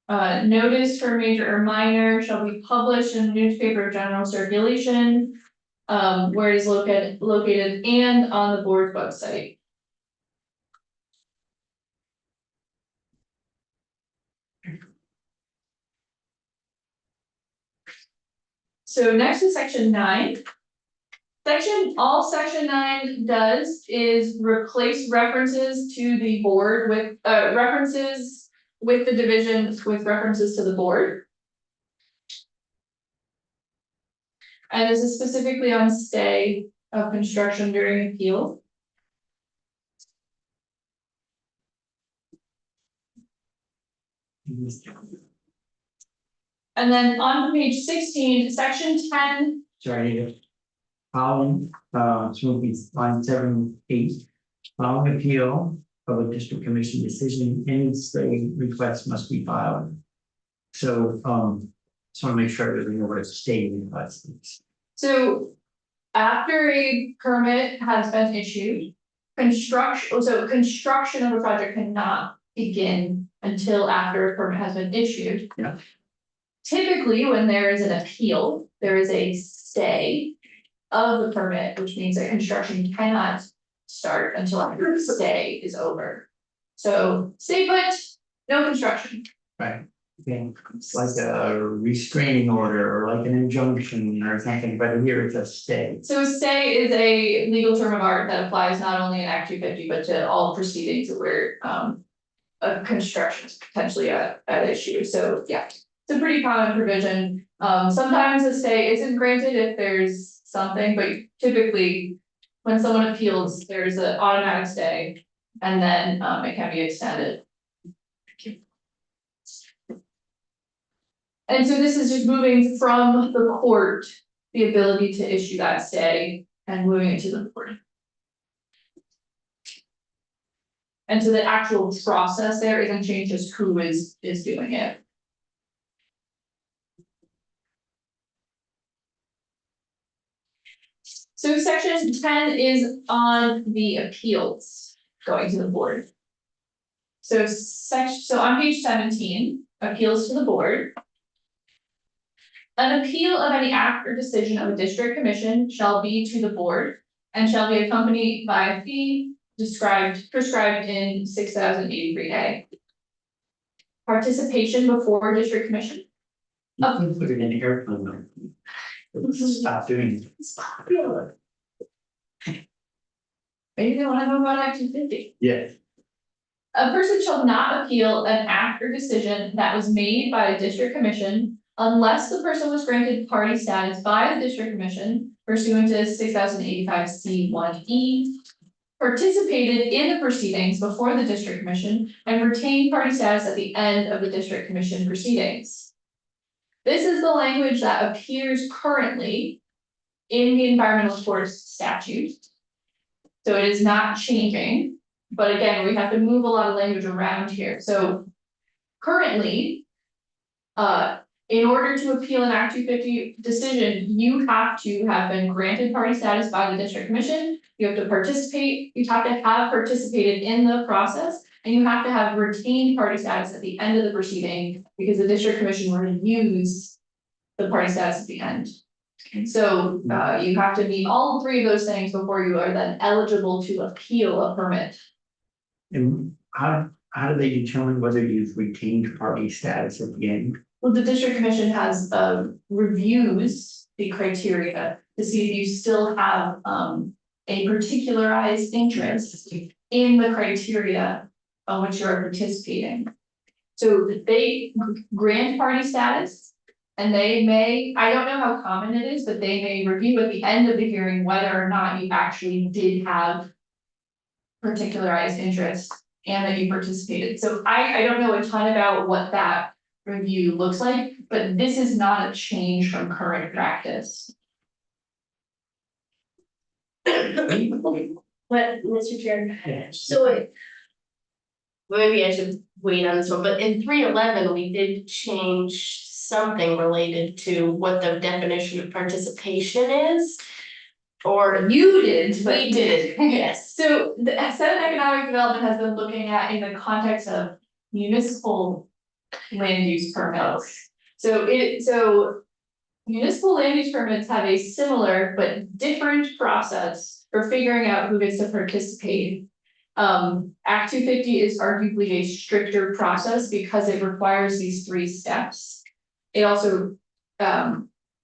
Notice for major or minor shall be published in a newspaper of general circulation. Where it is located and on the board's website. So next is section 9. All section 9 does is replace references to the board with references with the division with references to the board. And this is specifically on stay of construction during appeal. And then on page 16, section 10. Sorry, following, so it'll be line 7, 8. Following appeal of a district commission decision, any stay request must be filed. So, just want to make sure that we know what a stay request is. So after a permit has been issued, construction of a project cannot begin until after a permit has been issued. Yeah. Typically, when there is an appeal, there is a stay of the permit, which means that construction cannot start until after the stay is over. So stay put, no construction. Right. Okay, it's like a restraining order or like an injunction or something, but here it's a stay. So stay is a legal term of art that applies not only in Act 250, but to all proceedings where a construction is potentially at issue. So yeah, it's a pretty common provision. Sometimes a stay isn't granted if there's something, but typically when someone appeals, there's an automatic stay and then it can be extended. And so this is just moving from the court, the ability to issue that stay and moving it to the board. And so the actual process there isn't changed, just who is doing it. So section 10 is on the appeals going to the board. So on page 17, appeals to the board. An appeal of any act or decision of a district commission shall be to the board and shall be accompanied by a fee prescribed in 6083A. Participation before district commission. You can put it in airplane mode. Stop doing it. It's popular. Maybe they wanna know about Act 250. Yes. A person shall not appeal an act or decision that was made by a district commission unless the person was granted party status by the district commission pursuant to 6085 C1E, participated in the proceedings before the district commission, and retained party status at the end of the district commission proceedings. This is the language that appears currently in the environmental force statute. So it is not changing, but again, we have to move a lot of language around here. So currently, in order to appeal an Act 250 decision, you have to have been granted party status by the district commission. You have to participate, you have to have participated in the process, and you have to have retained party status at the end of the proceeding because the district commission reviews the party status at the end. So you have to meet all three of those things before you are then eligible to appeal a permit. And how do they determine whether you've retained party status at the end? Well, the district commission has reviews the criteria to see if you still have a particularized interest in the criteria on which you are participating. So they grant party status, and they may, I don't know how common it is, but they may review at the end of the hearing whether or not you actually did have particularized interest and that you participated. So I don't know a ton about what that review looks like, but this is not a change from current practice. But, Mr. Chair, Yes. so maybe I should wait on this one, but in 311, we did change something related to what the definition of participation is. Or You did, but we did, yes. So the Senate Economic Development has been looking at in the context of municipal land use permits. So municipal land use permits have a similar but different process for figuring out who gets to participate. Act 250 is arguably a stricter process because it requires these 3 steps. It also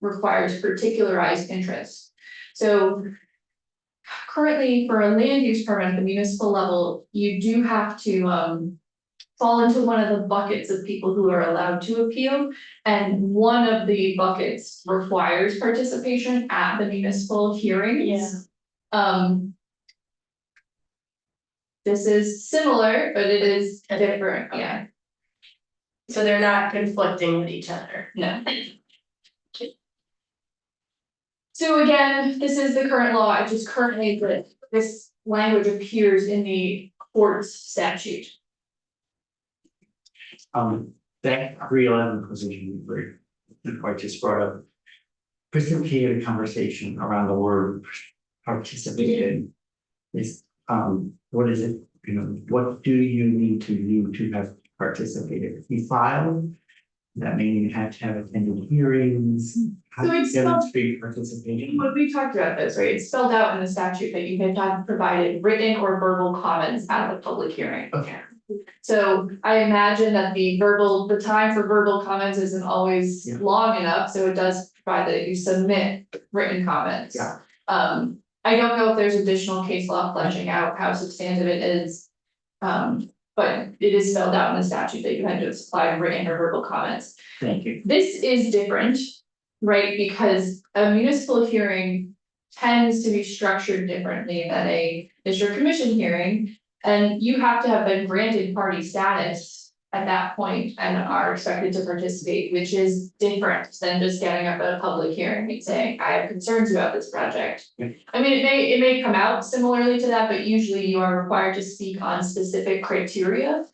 requires particularized interest. So currently for a land use permit at the municipal level, you do have to fall into one of the buckets of people who are allowed to appeal. And one of the buckets requires participation at the municipal hearings. This is similar, but it is different, yeah, So they're not conflicting with each other. no. So again, this is the current law, it's just currently this language appears in the court's statute. That 311 position where I just brought up. precipitated a conversation around the word participated. Is, what is it, you know, what do you need to do to have participated? If you filed, that mean you have to have attended hearings, how So do you it's not- demonstrate participation? When we talked about this, right, it's spelled out in the statute that you have to have provided written or verbal comments at the public hearing. Okay, So I imagine that the time for verbal comments isn't always Yeah. long enough, so it does provide that you submit written comments. Yeah. I don't know if there's additional case law fleshing out how substantive it is. But it is spelled out in the statute that you had to supply written or verbal comments. thank you. This is different, right, because a municipal hearing tends to be structured differently than a district commission hearing. And you have to have been granted party status at that point and are expected to participate, which is different than just getting up at a public hearing and saying, I have concerns about this project. Yeah. I mean, it may come out similarly to that, but usually you are required to speak on specific criteria.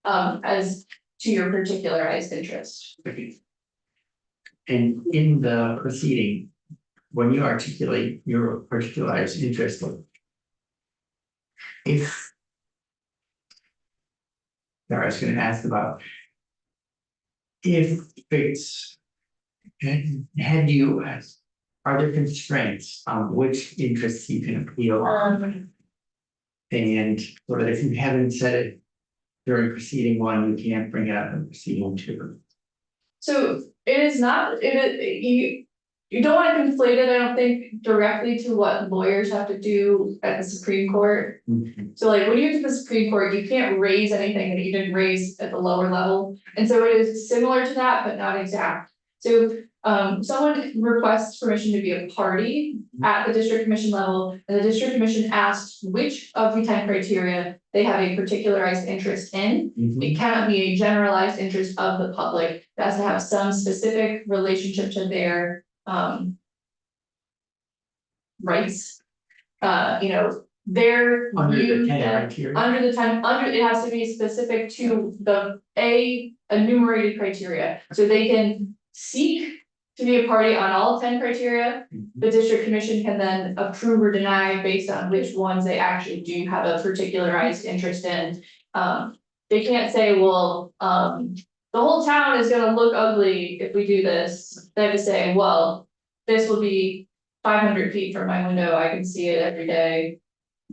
As to your particularized interest. And in the proceeding, when you articulate your particularized interest. If. I was gonna ask about. If it's. Had you asked, are there constraints on which interests you can appeal? And so that if you haven't said it during proceeding one, you can't bring it up in proceeding two. So it is not, you don't wanna conflate it, I don't think, directly to what lawyers have to do at the Supreme Court. So like, when you get to the Supreme Court, you can't raise anything that you didn't raise at the lower level, and so it is similar to that, but not exact. So, someone requests permission to be a party at the district commission level, and the district commission asks which of the 10 criteria they have a particularized interest in. It cannot be a generalized interest of the public, it has to have some specific relationship to their rights. You know, their Under the view 10 that- criteria. under the 10, it has to be specific to the enumerated criteria, so they can seek to be a party on all 10 criteria. The district commission can then approve or deny based on which ones they actually do have a particularized interest in. They can't say, well, the whole town is gonna look ugly if we do this. They have to say, well, this will be 500 feet from my window, I can see it every day.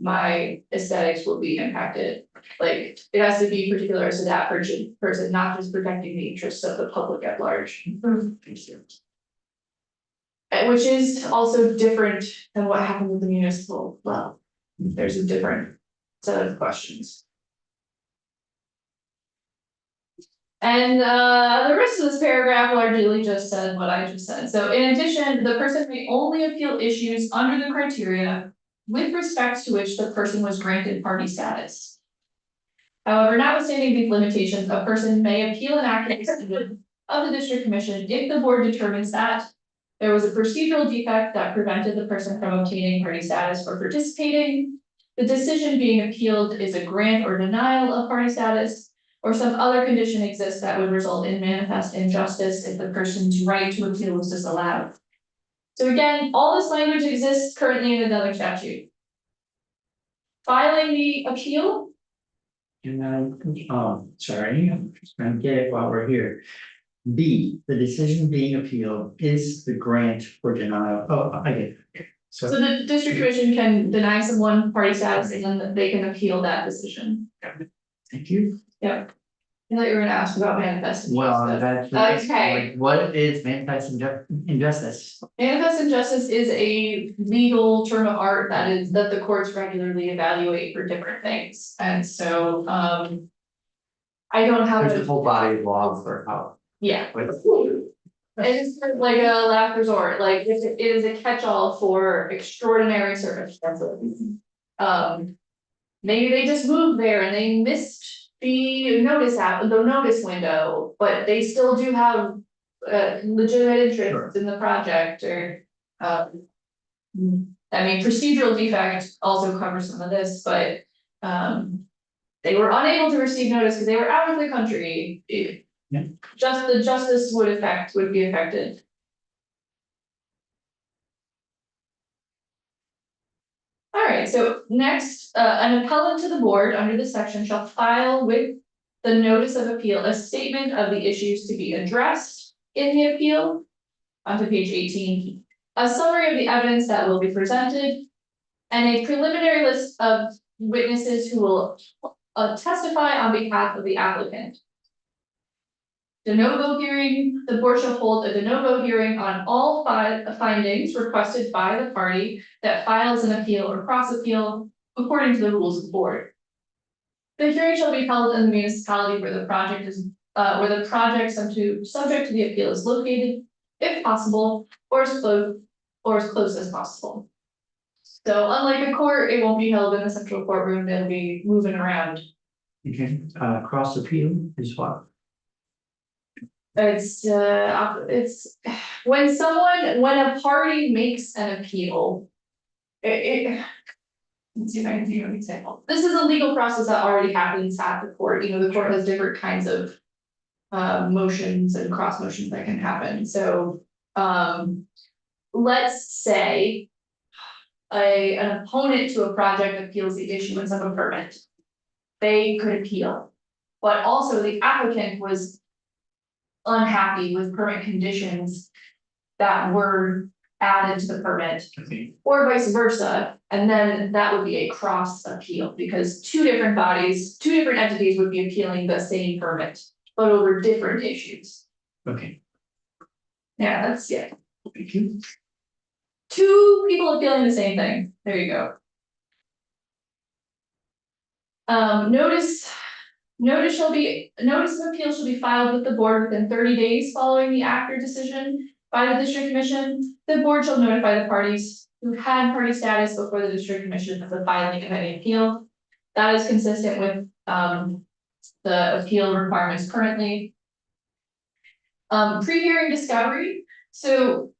My aesthetics will be impacted, like, it has to be particular to that person, not just protecting the interests of the public at large. Which is also different than what happened with the municipal level. There's a different set of questions. And the rest of this paragraph largely just said what I just said. So in addition, the person may only appeal issues under the criteria with respect to which the person was granted party status. However, notwithstanding these limitations, a person may appeal an act of the district commission if the board determines that there was a procedural defect that prevented the person from obtaining party status or participating. The decision being appealed is a grant or denial of party status, or some other condition exists that would result in manifest injustice if the person's right to appeal was disallowed. So again, all this language exists currently in another statute. Filing the appeal. And then, sorry, I'm just trying to get it while we're here. B, the decision being appealed is the grant or denial. Oh, I get it. So the district commission can deny someone party status and then they can appeal that decision. Thank you. I thought you were gonna ask about manifest Well, injustice. that's. Okay. Like, what is manifest injustice? Manifest injustice is a legal term of art that the courts regularly evaluate for different things, and so, I don't have There's a whole body of law for how. yeah. But It's like a last resort, like it is a catch-all for extraordinary circumstances. Maybe they just moved there and they missed the notice window, but they still do have legitimate interest in the project or. I mean, procedural defect also covers some of this, but they were unable to receive notice because they were out of the country. Yeah. Just the justice would be affected. Alright, so next, an appellant to the board under this section shall file with the notice of appeal, a statement of the issues to be addressed in the appeal. Onto page 18, a summary of the evidence that will be presented. And a preliminary list of witnesses who will testify on behalf of the applicant. De novo hearing, the board shall hold a de novo hearing on all findings requested by the party that files an appeal or cross appeal according to the rules of the board. The hearing shall be held in the municipality where the project is, subject to the appeal is located, if possible, or as close as possible. So unlike a court, it won't be held in the central courtroom, they'll be moving around. Okay, cross appeal is what? It's when a party makes an appeal. Let's see if I can think of an example. This is a legal process that already happens at the court, you know, the court has different kinds of. Motions and cross motions that can happen, so, let's say. An opponent to a project appeals the issuance of a permit. They could appeal, but also the applicant was unhappy with permit conditions that were added to the permit, Okay, or vice versa, and then that would be a cross appeal, because two different bodies, two different entities would be appealing the same permit, but over different issues. okay, Yeah, that's, yeah, thank you. two people appealing the same thing, there you go. Notice of appeal shall be filed with the board within 30 days following the act or decision by the district commission. The board shall notify the parties who had party status before the district commission of the filing of any appeal. That is consistent with, the appeal requirements currently. Pre-hearing discovery, so.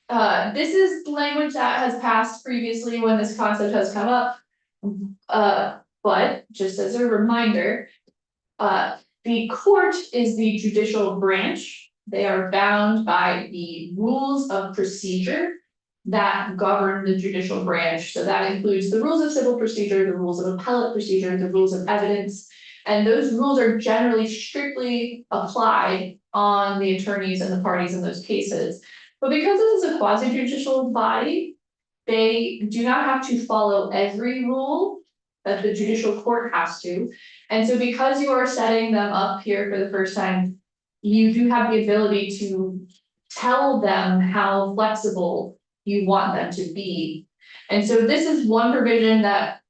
This is language that has passed previously when this concept has come up. But just as a reminder. The court is the judicial branch, they are bound by the rules of procedure. That govern the judicial branch, so that includes the rules of civil procedure, the rules of appellate procedure, the rules of evidence. And those rules are generally strictly applied on the attorneys and the parties in those cases. But because this is a quasi judicial body, they do not have to follow every rule that the judicial court has to. And so because you are setting them up here for the first time, you do have the ability to tell them how flexible you want them to be. And so this is one provision that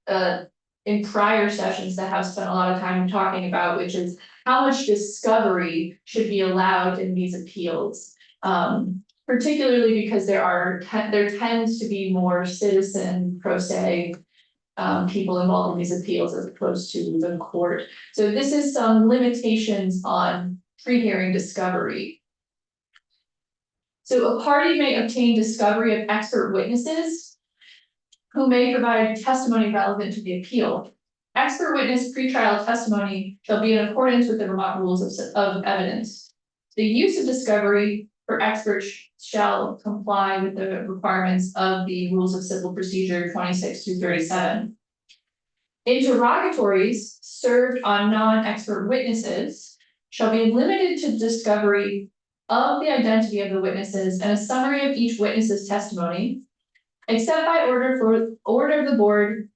in prior sessions that have spent a lot of time talking about, which is how much discovery should be allowed in these appeals. Particularly because there tends to be more citizen pro se people involved in these appeals as opposed to the court. So this is some limitations on pre-hearing discovery. So a party may obtain discovery of expert witnesses who may provide testimony relevant to the appeal. Expert witness pretrial testimony shall be in accordance with the Vermont rules of evidence. The use of discovery for experts shall comply with the requirements of the rules of civil procedure 26-37. Interrogatories served on non-expert witnesses shall be limited to discovery of the identity of the witnesses and a summary of each witness's testimony, except by order of the board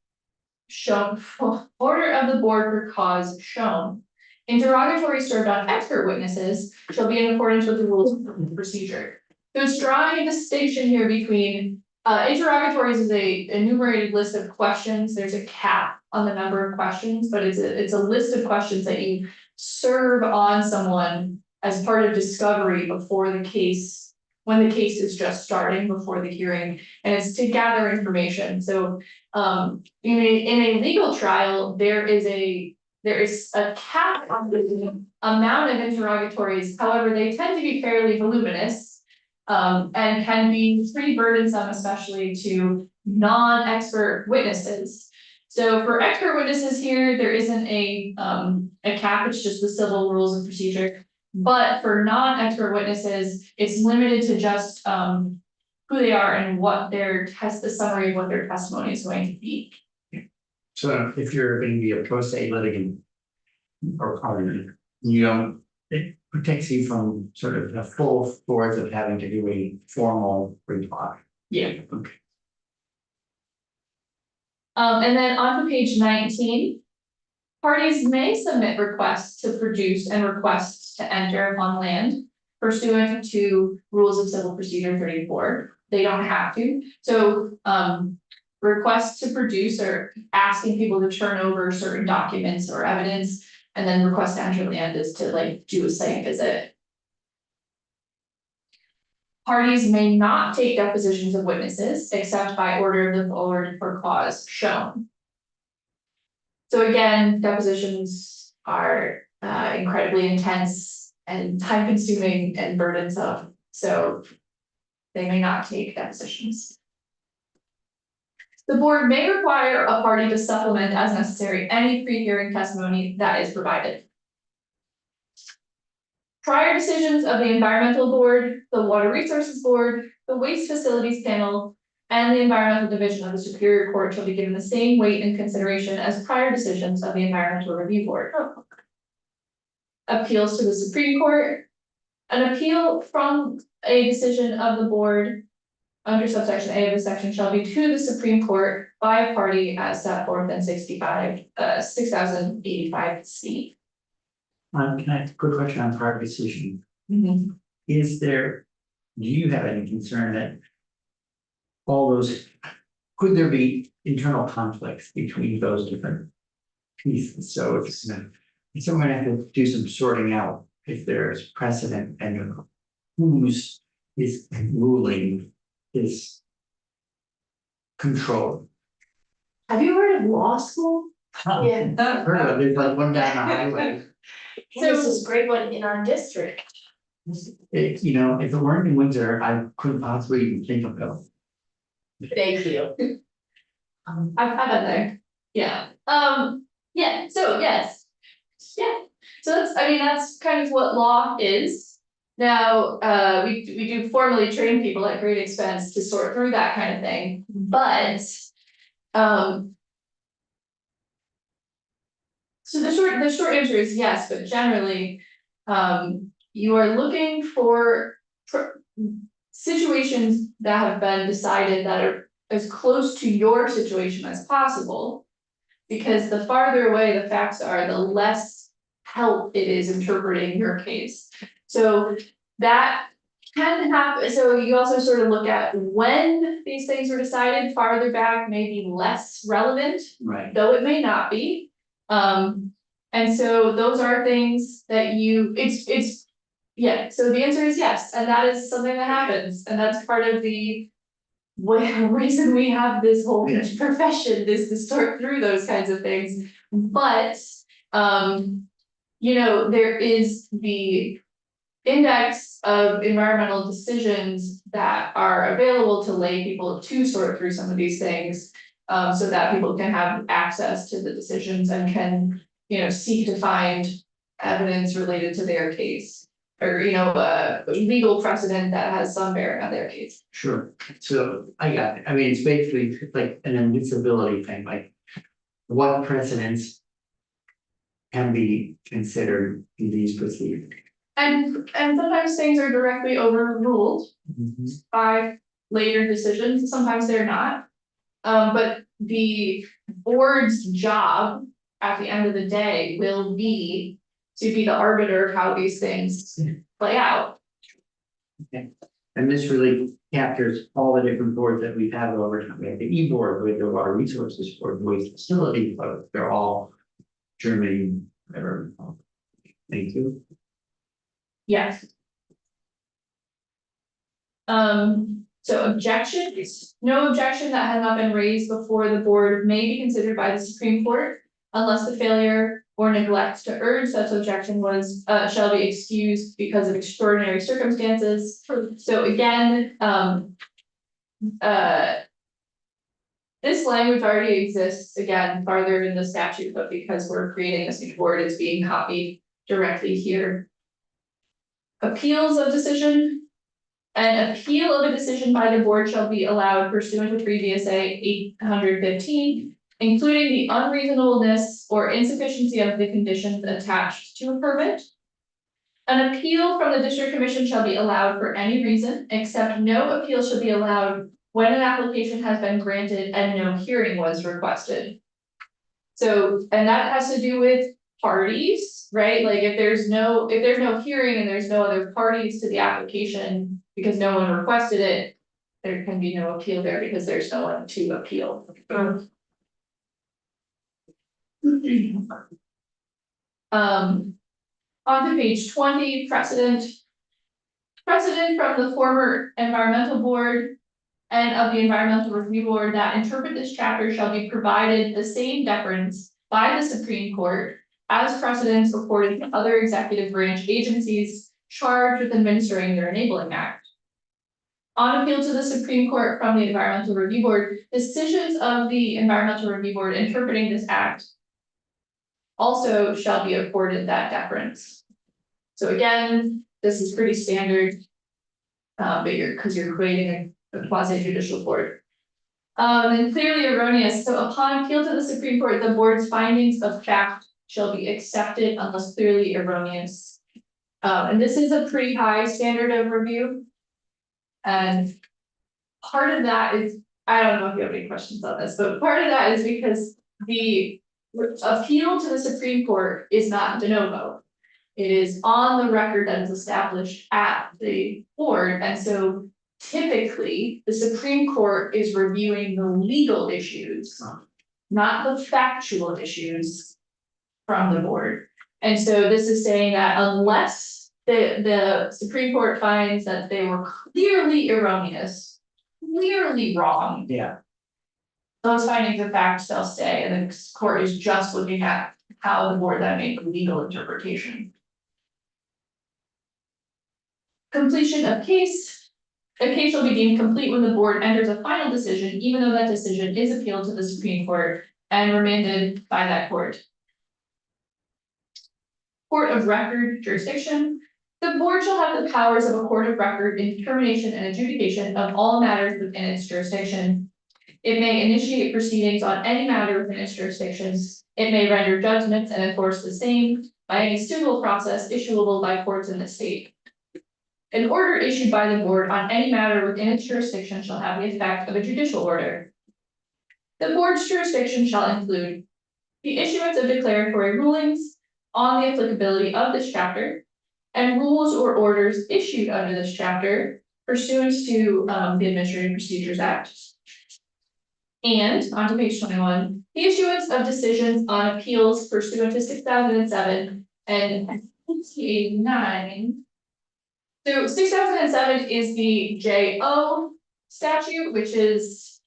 for cause shown. Interrogatories served on expert witnesses shall be in accordance with the rules of procedure. So it's drawing a distinction here between interrogatories is a enumerated list of questions. There's a cap on the number of questions, but it's a list of questions that you serve on someone as part of discovery before the case, when the case is just starting before the hearing, and it's to gather information. So in a legal trial, there is a cap on the amount of interrogatories, however, they tend to be fairly voluminous. And can be pretty burdensome, especially to non-expert witnesses. So for expert witnesses here, there isn't a cap, it's just the civil rules of procedure. But for non-expert witnesses, it's limited to just who they are and what their test, the summary of what their testimony is going to be. So if you're going to be a pro se litigant or partner, you don't, it protects you from sort of the full force of having to do a formal reply. Yeah. Okay. And then on to page 19. Parties may submit requests to produce and requests to enter on land pursuant to Rules of Civil Procedure 34. They don't have to. So, requests to produce or asking people to turn over certain documents or evidence, and then request to enter land is to like do a site visit. Parties may not take depositions of witnesses except by order of the board for cause shown. So again, depositions are incredibly intense and time consuming and burdensome, so they may not take depositions. The board may require a party to supplement as necessary any pre-hearing testimony that is provided. Prior decisions of the environmental board, the water resources board, the waste facilities panel, and the environmental division of the Superior Court shall be given the same weight and consideration as prior decisions of the environmental review board. Appeals to the Supreme Court. An appeal from a decision of the board under subsection A of the section shall be to the Supreme Court by a party as set forth in 6085 C. Can I have a quick question on prior decision? Is there, do you have any concern that all those, could there be internal conflicts between those different pieces? So if someone have to do some sorting out if there's precedent and whose is ruling is controlled. Have you heard of law school? Yeah. I've heard of it, there's like one down the highway. This is a great one in our district. It, you know, if it weren't in Windsor, I couldn't possibly even think of it. Thank you. I've been there, yeah, yeah, so yes. Yeah, so that's, I mean, that's kind of what law is. Now, we do formally train people at great expense to sort through that kind of thing, but, so the short answer is yes, but generally, you are looking for situations that have been decided that are as close to your situation as possible. Because the farther away the facts are, the less help it is interpreting your case. So that can happen, so you also sort of look at when these things were decided, farther back may be less relevant, Right. though it may not be. And so those are things that yeah, so the answer is yes, and that is something that happens, and that's part of the reason we have this whole Yes. profession is to sort through those kinds of things. But, you know, there is the index of environmental decisions that are available to lay people to sort through some of these things. So that people can have access to the decisions and can, you know, seek to find evidence related to their case. Or, you know, legal precedent that has some bearing on their case. Sure, so I got it, I mean, it's basically like an admissibility thing, like what precedents can be considered in these proceedings. And sometimes things are directly overruled by later decisions, sometimes they're not. But the board's job at the end of the day will be to be the arbiter of how these things play out. And this really captures all the different boards that we've had over time. We have the E-board, we have the Water Resources Board, waste facility, but they're all germane, whatever. Thank you. Yes. So objections, no objection that has not been raised before the board may be considered by the Supreme Court unless the failure or neglect to urge such objection shall be excused because of extraordinary circumstances. So again, this language already exists, again, farther in the statute, but because we're creating this new board, it's being copied directly here. Appeals of decision. An appeal of a decision by the board shall be allowed pursuant to 3 VSA 815, including the unreasonableness or insufficiency of the conditions attached to a permit. An appeal from the district commission shall be allowed for any reason, except no appeal should be allowed when an application has been granted and no hearing was requested. So, and that has to do with parties, right? Like if there's no hearing and there's no other parties to the application because no one requested it, there can be no appeal there because there's no one to appeal. On to page 20, precedent. Precedent from the former environmental board and of the environmental review board that interpret this chapter shall be provided the same deference by the Supreme Court as precedents according to other executive branch agencies charged with administering their enabling act. On appeal to the Supreme Court from the environmental review board, decisions of the environmental review board interpreting this act also shall be accorded that deference. So again, this is pretty standard. But because you're creating a quasi judicial board. And clearly erroneous, so upon appeal to the Supreme Court, the board's findings of fact shall be accepted unless clearly erroneous. And this is a pretty high standard of review. And part of that is, I don't know if you have any questions on this, but part of that is because the appeal to the Supreme Court is not de novo. It is on the record that is established at the board, and so typically, the Supreme Court is reviewing the legal issues, not the factual issues from the board. And so this is saying that unless the Supreme Court finds that they were clearly erroneous, clearly wrong, Yeah, those findings of fact shall stay, and the court is just looking at how the board then made the legal interpretation. Completion of case. A case shall be deemed complete when the board enters a final decision, even though that decision is appealed to the Supreme Court and remanded by that court. Court of record jurisdiction. The board shall have the powers of a court of record in determination and adjudication of all matters within its jurisdiction. It may initiate proceedings on any matter within its jurisdictions. It may render judgments and enforce the same by any civil process issuable by courts in the state. An order issued by the board on any matter within its jurisdiction shall have the effect of a judicial order. The board's jurisdiction shall include the issuance of declaratory rulings on the applicability of this chapter and rules or orders issued under this chapter pursuant to the Administrative Procedures Act. And on to page 21, the issuance of decisions on appeals pursuant to 6007 and 1989. So 6007 is the JO statute, which is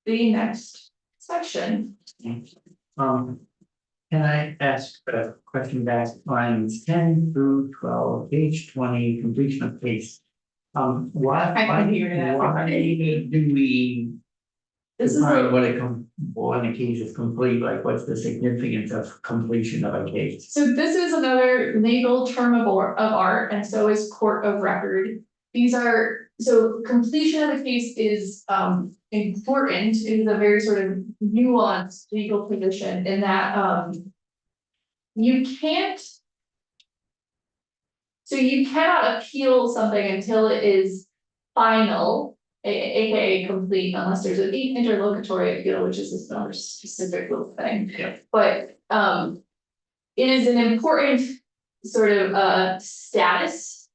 the next section. Can I ask a question back, lines 10 through 12, page 20, completion of case? Why can hear that. do we This is define like, what when a case is complete, like what's the significance of completion of a case? so this is another legal term of art, and so is court of record. These are, so completion of the case is important. It is a very sort of nuanced legal position in that you can't. So you cannot appeal something until it is final, aka complete, unless there's an interlocutory appeal, which is this more specific little thing. Yeah. But it is an important sort of status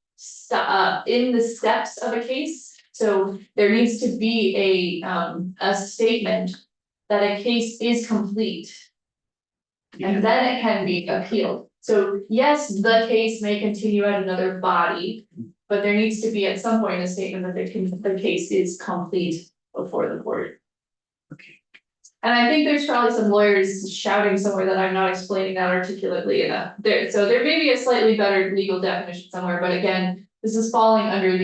in the steps of a case. So there needs to be a statement that a case is complete. And then it can be appealed. So yes, the case may continue at another body, but there needs to be at some point a statement that the case is complete before the court. Okay. And I think there's probably some lawyers shouting somewhere that I'm not explaining that articulately enough. So there may be a slightly better legal definition somewhere, but again, this is falling under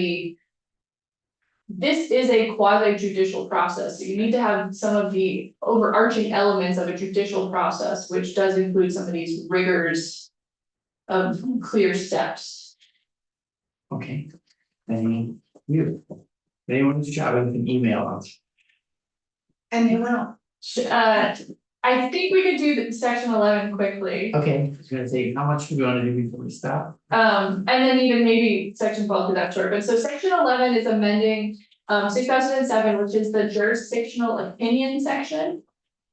this is a quasi judicial process, so you need to have some of the overarching elements of a judicial process, which does include some of these rigors of clear steps. Okay, any You. If anyone's shopping, can email us. And they will. I think we could do the section 11 quickly. Okay, I was gonna say, how much do we wanna do before we stop? And then even maybe section 12 to that short, but so section 11 is amending 6007, which is the jurisdictional opinion section.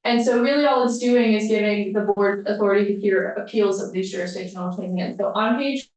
And so really all it's doing is giving the board authority to hear appeals of these jurisdictional opinions. So on page